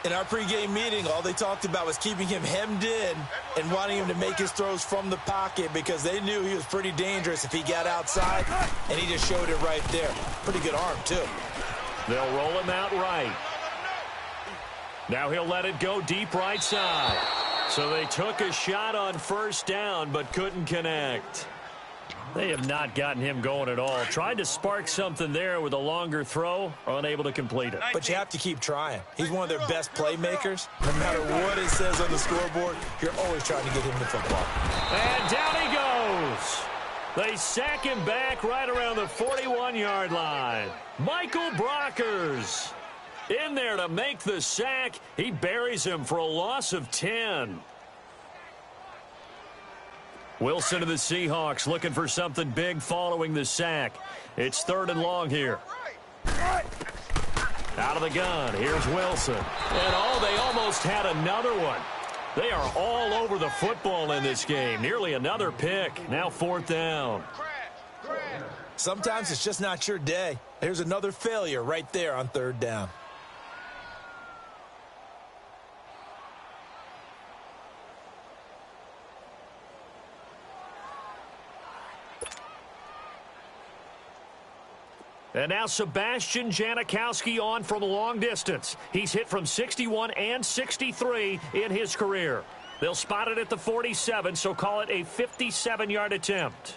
In our pregame meeting, all they talked about was keeping him hemmed in and wanting him to make his throws from the pocket because they knew he was pretty dangerous if he got outside, and he just showed it right there. Pretty good arm, too. They'll roll him out right. Now he'll let it go deep right side. So they took a shot on first down but couldn't connect. They have not gotten him going at all. Tried to spark something there with a longer throw, unable to complete it. But you have to keep trying. He's one of their best playmakers. No matter what it says on the scoreboard, you're always trying to get him the football. And down he goes. They sack him back right around the 41-yard line. Michael Brockers in there to make the sack. He buries him for a loss of 10. Wilson of the Seahawks looking for something big following the sack. It's 3rd and long here. Out of the gun, here's Wilson. And they almost had another one. They are all over the football in this game. Nearly another pick. Now 4th down. Sometimes it's just not your day. There's another failure right there on 3rd down. And now Sebastian Janikowski on from a long distance. He's hit from 61 and 63 in his career. They'll spot it at the 47, so call it a 57-yard attempt.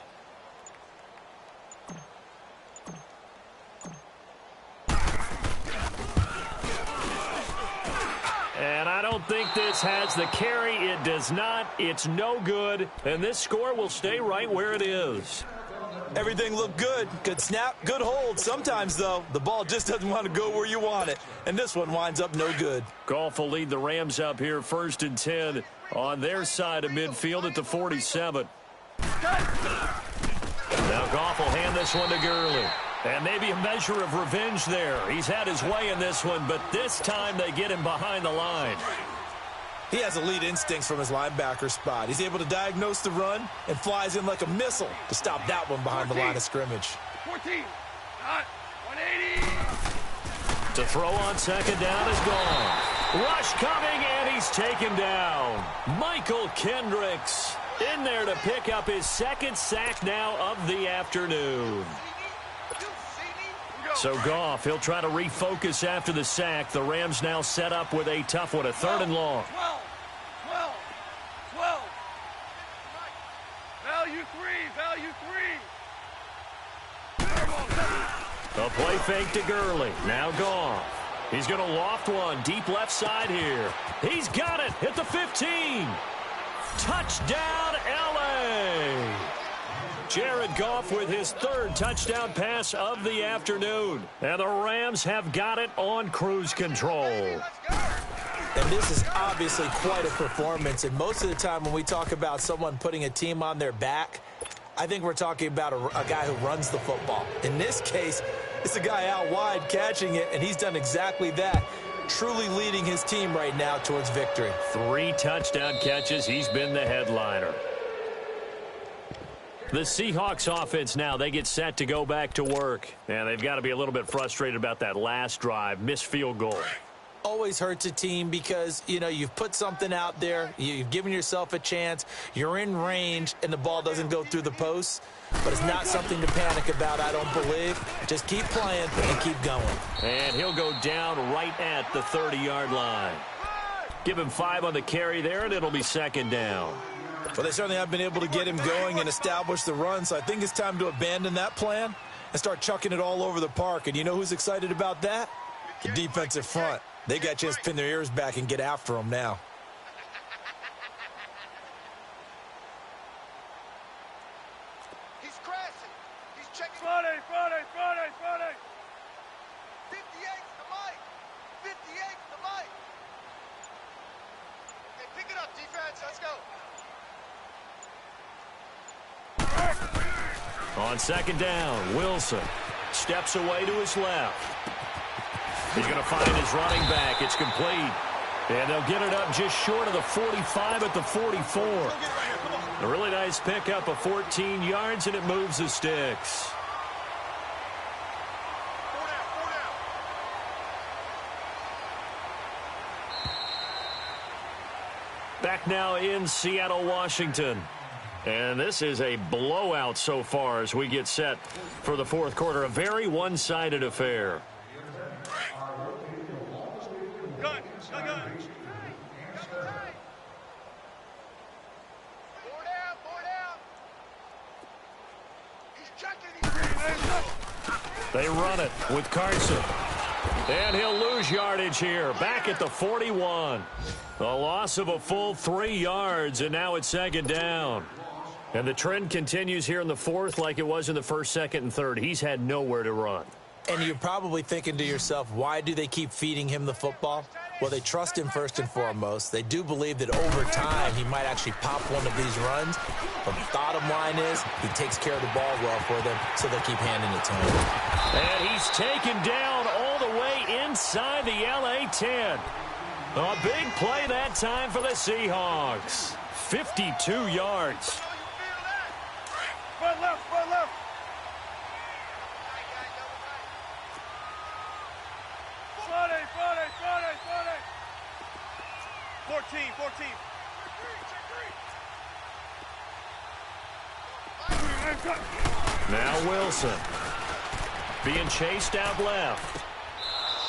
And I don't think this has the carry. It does not. It's no good. And this score will stay right where it is. Everything looked good. Good snap, good hold. Sometimes, though, the ball just doesn't want to go where you want it. And this one winds up no good. Goff will lead the Rams up here 1st and 10 on their side of midfield at the 47. Now Goff will hand this one to Gurley. And maybe a measure of revenge there. He's had his way in this one, but this time they get him behind the line. He has elite instincts from his linebacker spot. He's able to diagnose the run and flies in like a missile to stop that one behind 14. The line of scrimmage. 14, not 180. To throw on 2nd down is gone. Rush coming, and he's taken down. Michael Kendricks in there to pick up his 2nd sack now of the afternoon. So Goff, he'll try to refocus after the sack. The Rams now set up with a tough one, a 3rd and long. 12. Value three. A play fake to Gurley. Now Goff. He's going to loft one deep left side here. He's got it at the 15. Touchdown, L.A. Jared Goff with his 3rd touchdown pass of the afternoon. And the Rams have got it on cruise control. And this is obviously quite a performance. And most of the time when we talk about someone putting a team on their back, I think we're talking about a guy who runs the football. In this case, it's a guy out wide catching it, and he's done exactly that, truly leading his team right now towards victory. 3 touchdown catches. He's been the headliner. The Seahawks offense now, they get set to go back to work. And they've got to be a little bit frustrated about that last drive, missed field goal. Always hurts a team because, you've put something out there, you've given yourself a chance, you're in range, and the ball doesn't go through the posts. But it's not something to panic about, I don't believe. Just keep playing and keep going. And he'll go down right at the 30-yard line. Give him 5 on the carry there, and it'll be 2nd down. Well, they certainly have been able to get him going and establish the run, so I think it's time to abandon that plan and start chucking it all over the park. And you know who's excited about that? The defensive front. They got a chance to pin their ears back and get after him now. He's crashing. He's checking. Friday. 58's the mic. 58's the mic. Okay, pick it up, defense. Let's go. On 2nd down, Wilson steps away to his left. He's going to find his running back. It's complete. And they'll get it up just short of the 45 at the 44. A really nice pickup of 14 yards, and it moves the sticks. back now in Seattle, Washington. And this is a blowout so far as we get set for the fourth quarter. A very one-sided affair. Gun. They run it with Carson. And he'll lose yardage here. Back at the 41. A loss of a full 3 yards, and now it's second down. And the trend continues here in the fourth like it was in the first, second, and third. He's had nowhere to run. And you're probably thinking to yourself, why do they keep feeding him the football? Well, they trust him first and foremost. They do believe that over time he might actually pop one of these runs. But the bottom line is he takes care of the ball well for them, so they'll keep handing it to him. And he's taken down all the way inside the LA 10. A big play that time for the Seahawks. 52 yards. Front left. 14. Now Wilson being chased out left.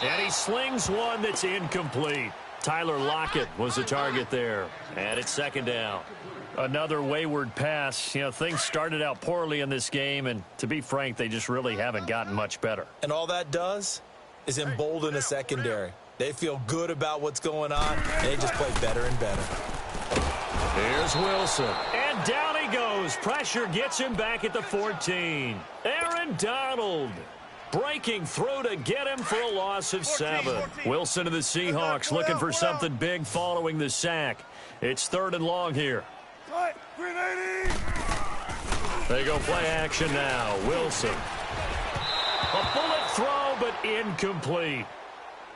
And he slings one that's incomplete. Tyler Lockett was the target there. And it's second down. Another wayward pass. You know, things started out poorly in this game, and to be frank, they just really haven't gotten much better. And all that does is embolden a secondary. They feel good about what's going on, and they just play better and better. Here's Wilson. And down he goes. Pressure gets him back at the 14. Aaron Donald breaking through to get him for a loss of 7. Wilson and the Seahawks looking for something big following the sack. It's third and long here. They go play action now. Wilson. A bullet throw, but incomplete.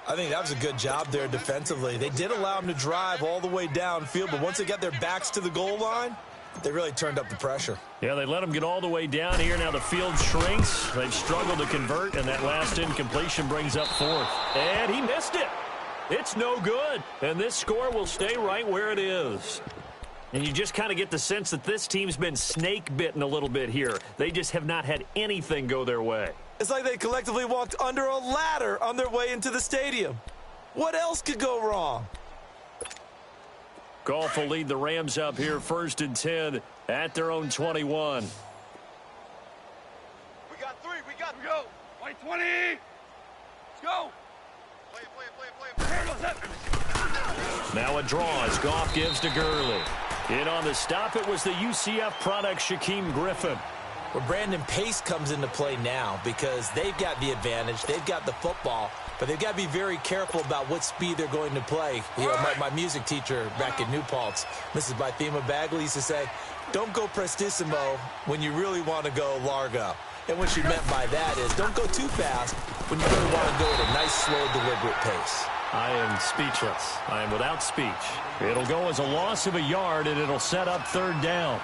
I think that was a good job there defensively. They did allow him to drive all the way downfield, but once they got their backs to the goal line, they really turned up the pressure. Yeah, they let him get all the way down here. Now the field shrinks. They've struggled to convert, and that last incompletion brings up fourth. And he missed it. It's no good. And this score will stay right where it is. And you just kind of get the sense that this team's been snake-bitten a little bit here. They just have not had anything go their way. It's like they collectively walked under a ladder on their way into the stadium. What else could go wrong? Goff will lead the Rams up here, 1st and 10 at their own 21. We got 3. Go. White 20. Let's go. Play it. Now a draw as Goff gives to Gurley. In on the stop, it was the UCF product, Shaquem Griffin. Well, Brandon, pace comes into play now because they've got the advantage. They've got the football, but they've got to be very careful about what speed they're going to play. You know, my music teacher back at New Paltz, Mrs. Bythema Bagley, used to say, don't go prestissimo when you really want to go largo. And what she meant by that is don't go too fast when you really want to go at a nice, slow, deliberate pace. I am speechless. I am without speech. It'll go as a loss of a yard, and it'll set up third down.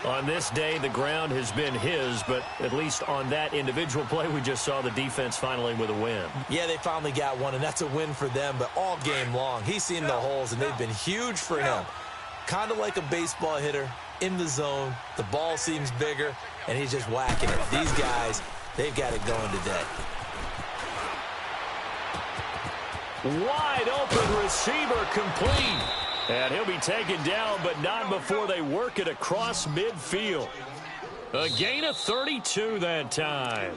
On this day, the ground has been his, but at least on that individual play, we just saw the defense finally with a win. Yeah, they finally got one, and that's a win for them, but all game long, he's seen the holes, and they've been huge for him. Kind of like a baseball hitter in the zone. The ball seems bigger, and he's just whacking it. These guys, they've got it going today. Wide open receiver complete. And he'll be taken down, but not before they work it across midfield. A gain of 32 that time.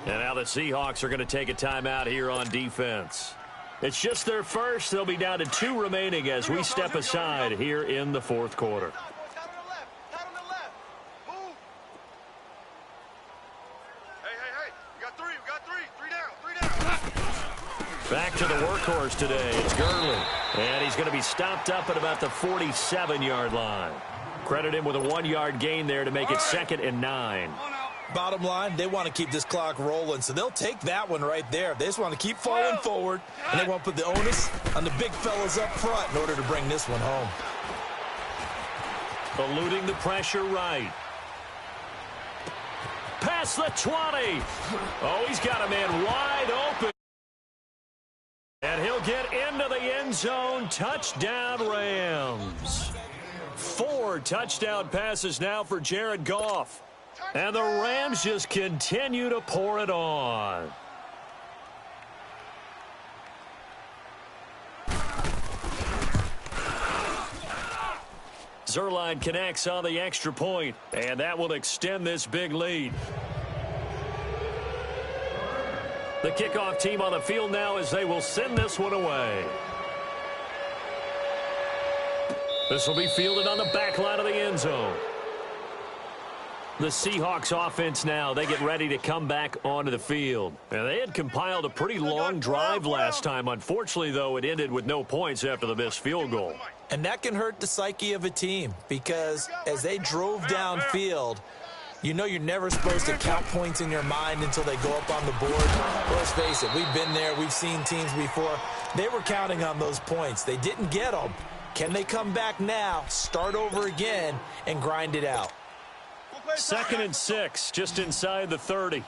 And now the Seahawks are going to take a timeout here on defense. It's just their first. They'll be down to 2 remaining as we step aside here in the fourth quarter. Back to the workhorse today. It's Gurley. And he's going to be stopped up at about the 47-yard line. Credit him with a 1-yard gain there to make it 2nd and 9. Bottom line, they want to keep this clock rolling, so they'll take that one right there. They just want to keep falling forward, and they want to put the onus on the big fellas up front in order to bring this one home. Eluding the pressure right. Past the 20. Oh, he's got a man wide open. And he'll get into the end zone. Touchdown, Rams. 4 touchdown passes now for Jared Goff. And the Rams just continue to pour it on. Zerline connects on the extra point, and that will extend this big lead. The kickoff team on the field now as they will send this one away. This will be fielded on the back line of the end zone. The Seahawks offense now, they get ready to come back onto the field. And they had compiled a pretty long drive last time. Unfortunately, though, it ended with no points after the missed field goal. And that can hurt the psyche of a team because as they drove downfield, you know you're never supposed to count points in your mind until they go up on the board. Let's face it, we've been there. We've seen teams before. They were counting on those points. They didn't get them. Can they come back now, start over again, and grind it out? 2nd and 6, just inside the 30.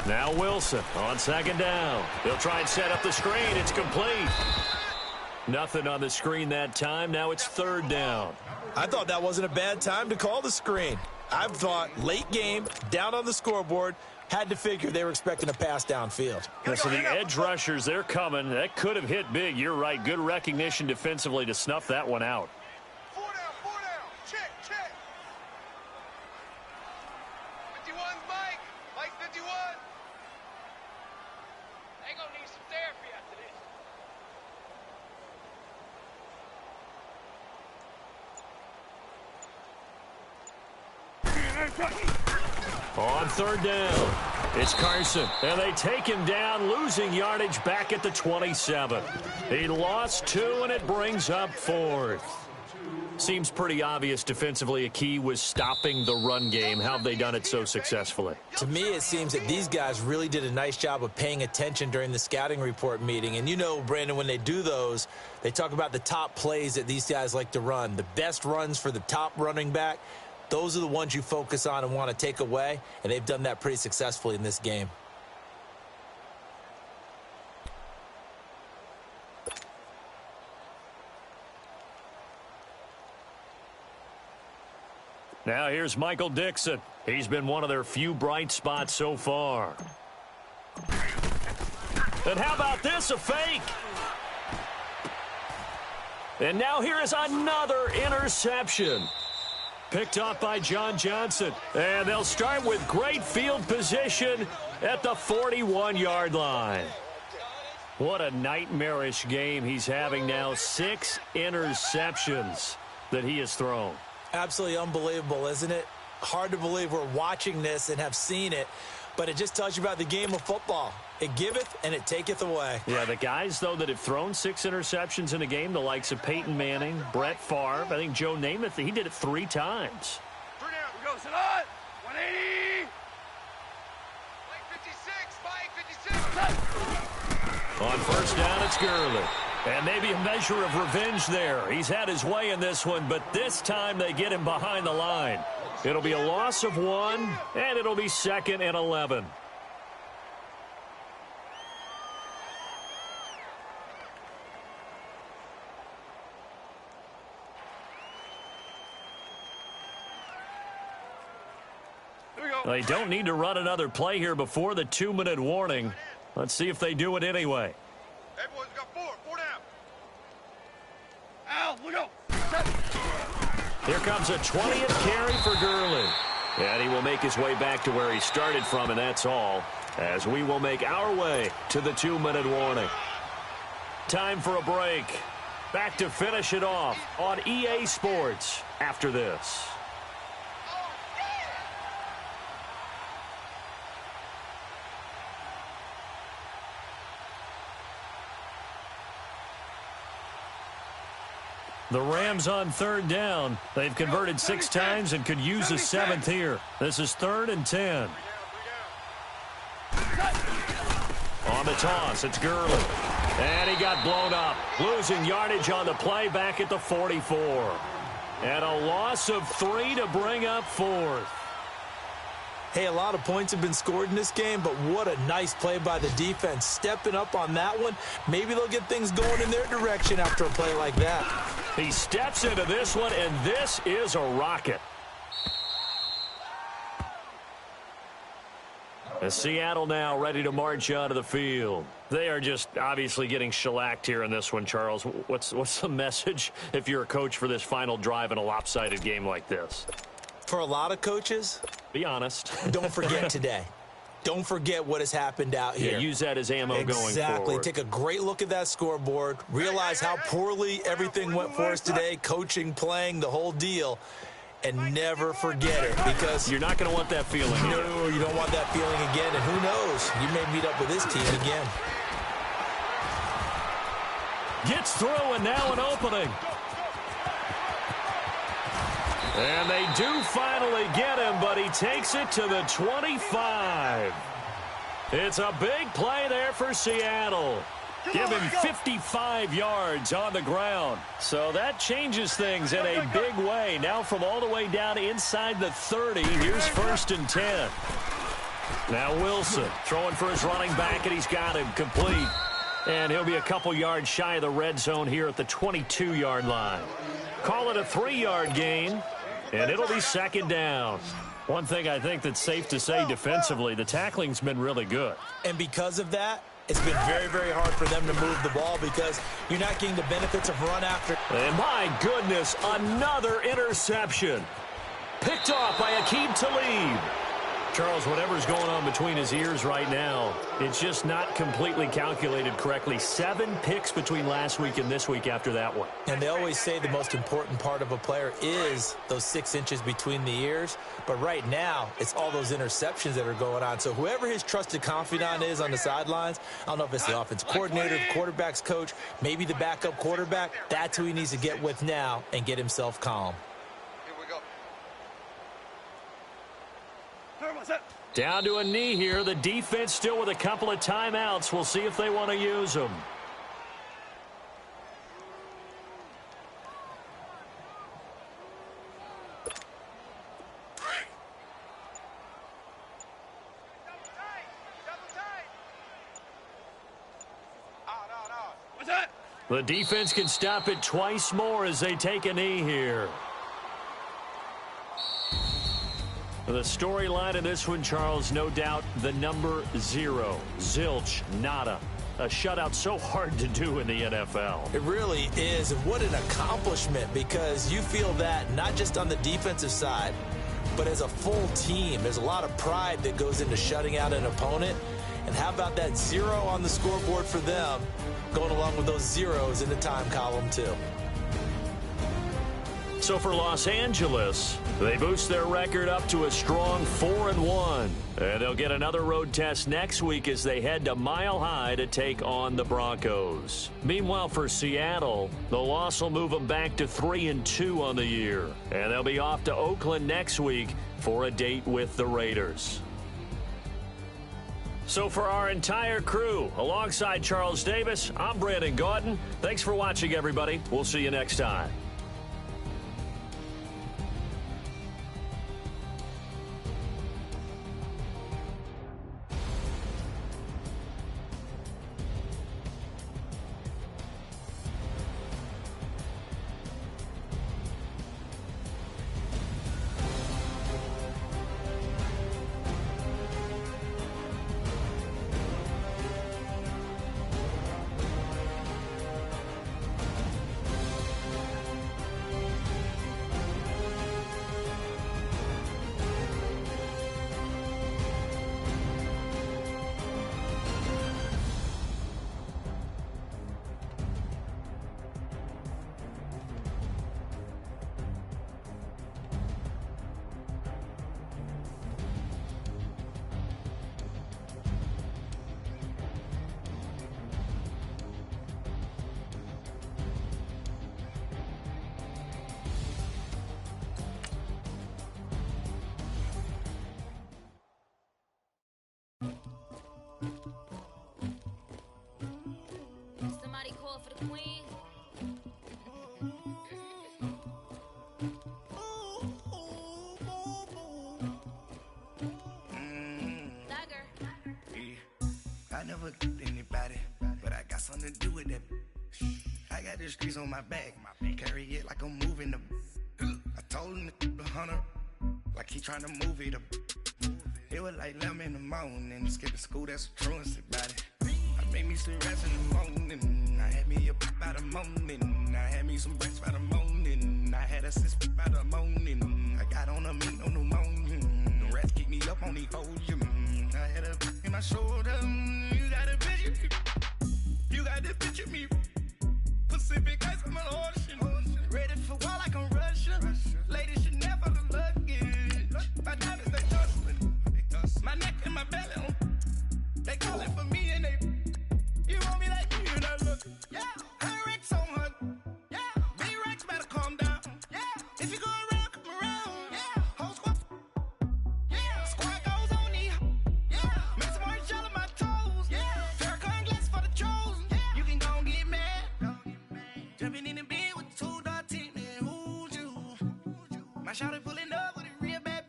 Now Wilson on 2nd down. They'll try and set up the screen. It's complete. Nothing on the screen that time. Now it's 3rd down. I thought that wasn't a bad time to call the screen. I've thought late game, down on the scoreboard, had to figure they were expecting a pass downfield. Yeah, so the edge rushers, they're coming. That could have hit big. You're right. Good recognition defensively to snuff that one out. 4 down. Check. 51's Mike. Mike 51. They gonna need some therapy after this. On 3rd down, it's Carson, and they take him down, losing yardage back at the 27. He lost 2, and it brings up 4th. Seems pretty obvious defensively a key was stopping the run game. How have they done it so successfully? To me, it seems that these guys really did a nice job of paying attention during the scouting report meeting. And you know, Brandon, when they do those, they talk about the top plays that these guys like to run. The best runs for the top running back, those are the ones you focus on and want to take away. And they've done that pretty successfully in this game. Now here's Michael Dixon. He's been one of their few bright spots so far. And how about this, a fake? And now here is another interception. Picked off by John Johnson. And they'll start with great field position at the 41-yard line. What a nightmarish game he's having now. 6 interceptions that he has thrown. Absolutely unbelievable, isn't it? Hard to believe we're watching this and have seen it, but it just tells you about the game of football. It giveth and it taketh away. Yeah, the guys, though, that have thrown 6 interceptions in a game, the likes of Peyton Manning, Brett Favre, I think Joe Namath, he did it 3 times. 3 down. We go. Salat. 180. Mike 56. On 1st down, it's Gurley. And maybe a measure of revenge there. He's had his way in this one, but this time they get him behind the line. It'll be a loss of 1, and it'll be 2nd and 11. They don't need to run another play here before the 2-minute warning. Let's see if they do it anyway. Everyone's got 4 down. Al, look out. Here comes a 20th carry for Gurley. And he will make his way back to where he started from, and that's all, as we will make our way to the 2-minute warning. Time for a break. Back to finish it off on EA Sports after this. The Rams on 3rd down. They've converted 6 times and could use a 7th here. This is 3rd and 10. On the toss, it's Gurley. And he got blown up. Losing yardage on the play back at the 44. And a loss of 3 to bring up 4th. Hey, a lot of points have been scored in this game, but what a nice play by the defense. Stepping up on that one. Maybe they'll get things going in their direction after a play like that. He steps into this one, and this is a rocket. As Seattle now ready to march onto the field. They are just obviously getting shellacked here in this one, Charles. What's the message if you're a coach for this final drive in a lopsided game like this? For a lot of coaches, be honest. Don't forget today. Don't forget what has happened out here. Yeah, use that as ammo going forward. Exactly. Take a great look at that scoreboard. Realize how poorly everything went for us today. Coaching, playing, the whole deal. And never forget it, because you're not going to want that feeling. No, you don't want that feeling again. And who knows? You may meet up with this team again. Gets through, and now an opening. And they do finally get him, but he takes it to the 25. It's a big play there for Seattle. Give him 55 yards on the ground. So that changes things in a big way. Now from all the way down inside the 30, here's 1st and 10. Now Wilson throwing for his running back, and he's got him complete. And he'll be a couple yards shy of the red zone here at the 22-yard line. Call it a 3-yard gain. And it'll be 2nd down. One thing I think that's safe to say defensively, the tackling's been really good. And because of that, it's been very, very hard for them to move the ball because you're not getting the benefits of run after. And my goodness, another interception. Picked off by Aqib Talib. Charles, whatever's going on between his ears right now, it's just not completely calculated correctly. 7 picks between last week and this week after that one. And they always say the most important part of a player is those 6 inches between the ears. But right now, it's all those interceptions that are going on. So whoever his trusted confidant is on the sidelines, I don't know if it's the offensive coordinator, the quarterback's coach, maybe the backup quarterback, that's who he needs to get with now and get himself calm. Down to a knee here. The defense still with a couple of timeouts. We'll see if they want to use them. The defense can stop it twice more as they take a knee here. The storyline in this one, Charles, no doubt the number 0. Zilch, nada. A shutout so hard to do in the NFL. It really is, and what an accomplishment, because you feel that not just on the defensive side, but as a full team. There's a lot of pride that goes into shutting out an opponent. And how about that 0 on the scoreboard for them, going along with those zeros in the time column too. So for Los Angeles, they boost their record up to a strong 4-1. And they'll get another road test next week as they head to Mile High to take on the Broncos. Meanwhile, for Seattle, the loss will move them back to 3-2 on the year. And they'll be off to Oakland next week for a date with the Raiders. So for our entire crew, alongside Charles Davis, I'm Brandon Gaudin. Thanks for watching, everybody. We'll see you next time. Somebody call for the queen. I never get anybody, but I got something to do with that. I got the streets on my back, carry it like I'm moving the. I told him to hunter, like he trying to move it up. It was like 11 in the morning, skipping school, that's a truancy about it. I made me some rest in the morning, I had me a pop by the morning, I had me some breakfast by the morning, I had a sis by the morning, I got on a meat, no pneumonia, the rats keep me up on the volume, I had a in my shoulder, you got a picture, you got the picture me, Pacific ice on my ocean, ready for war like I'm Russian, ladies should never look luggage, my diamonds they tussling, my neck and my belly, they calling for me and they, you want me like you and I look, yeah, I Rex on her, yeah, B-Rex better calm down, yeah, if you go around, come around, yeah, whole squad, yeah, squad goes on me, yeah, make some orange gel on my toes, yeah, Farrakhan glass for the trolls, yeah, you can go and get mad, jumping in the bed with 2 dark teeth, man, who's you, my shawty pulling up with a real bad,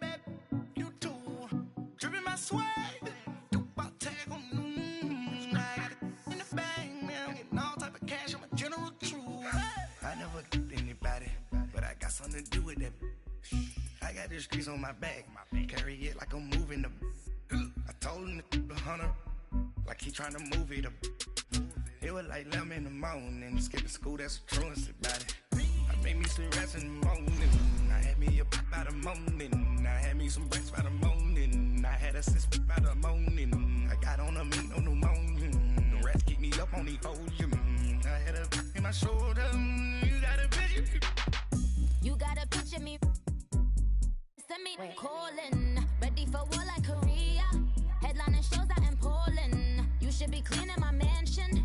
you too, dripping my swag, something to do with that. I got the streets on my back, carry it like I'm moving the. I told him to hunter, like he trying to move it up. It was like 11 in the morning, skipping school, that's a truancy about it. I made me some rest in the morning, I had me a pop by the morning, I had me some breakfast by the morning, I had a sis by the morning, I got on a meat, no pneumonia, the rats keep me up on the volume, I had a in my shoulder, you got a picture. You gotta picture me. Send me calling. Ready for war like Korea. Headlining shows out in Poland. You should be cleaning my mansion.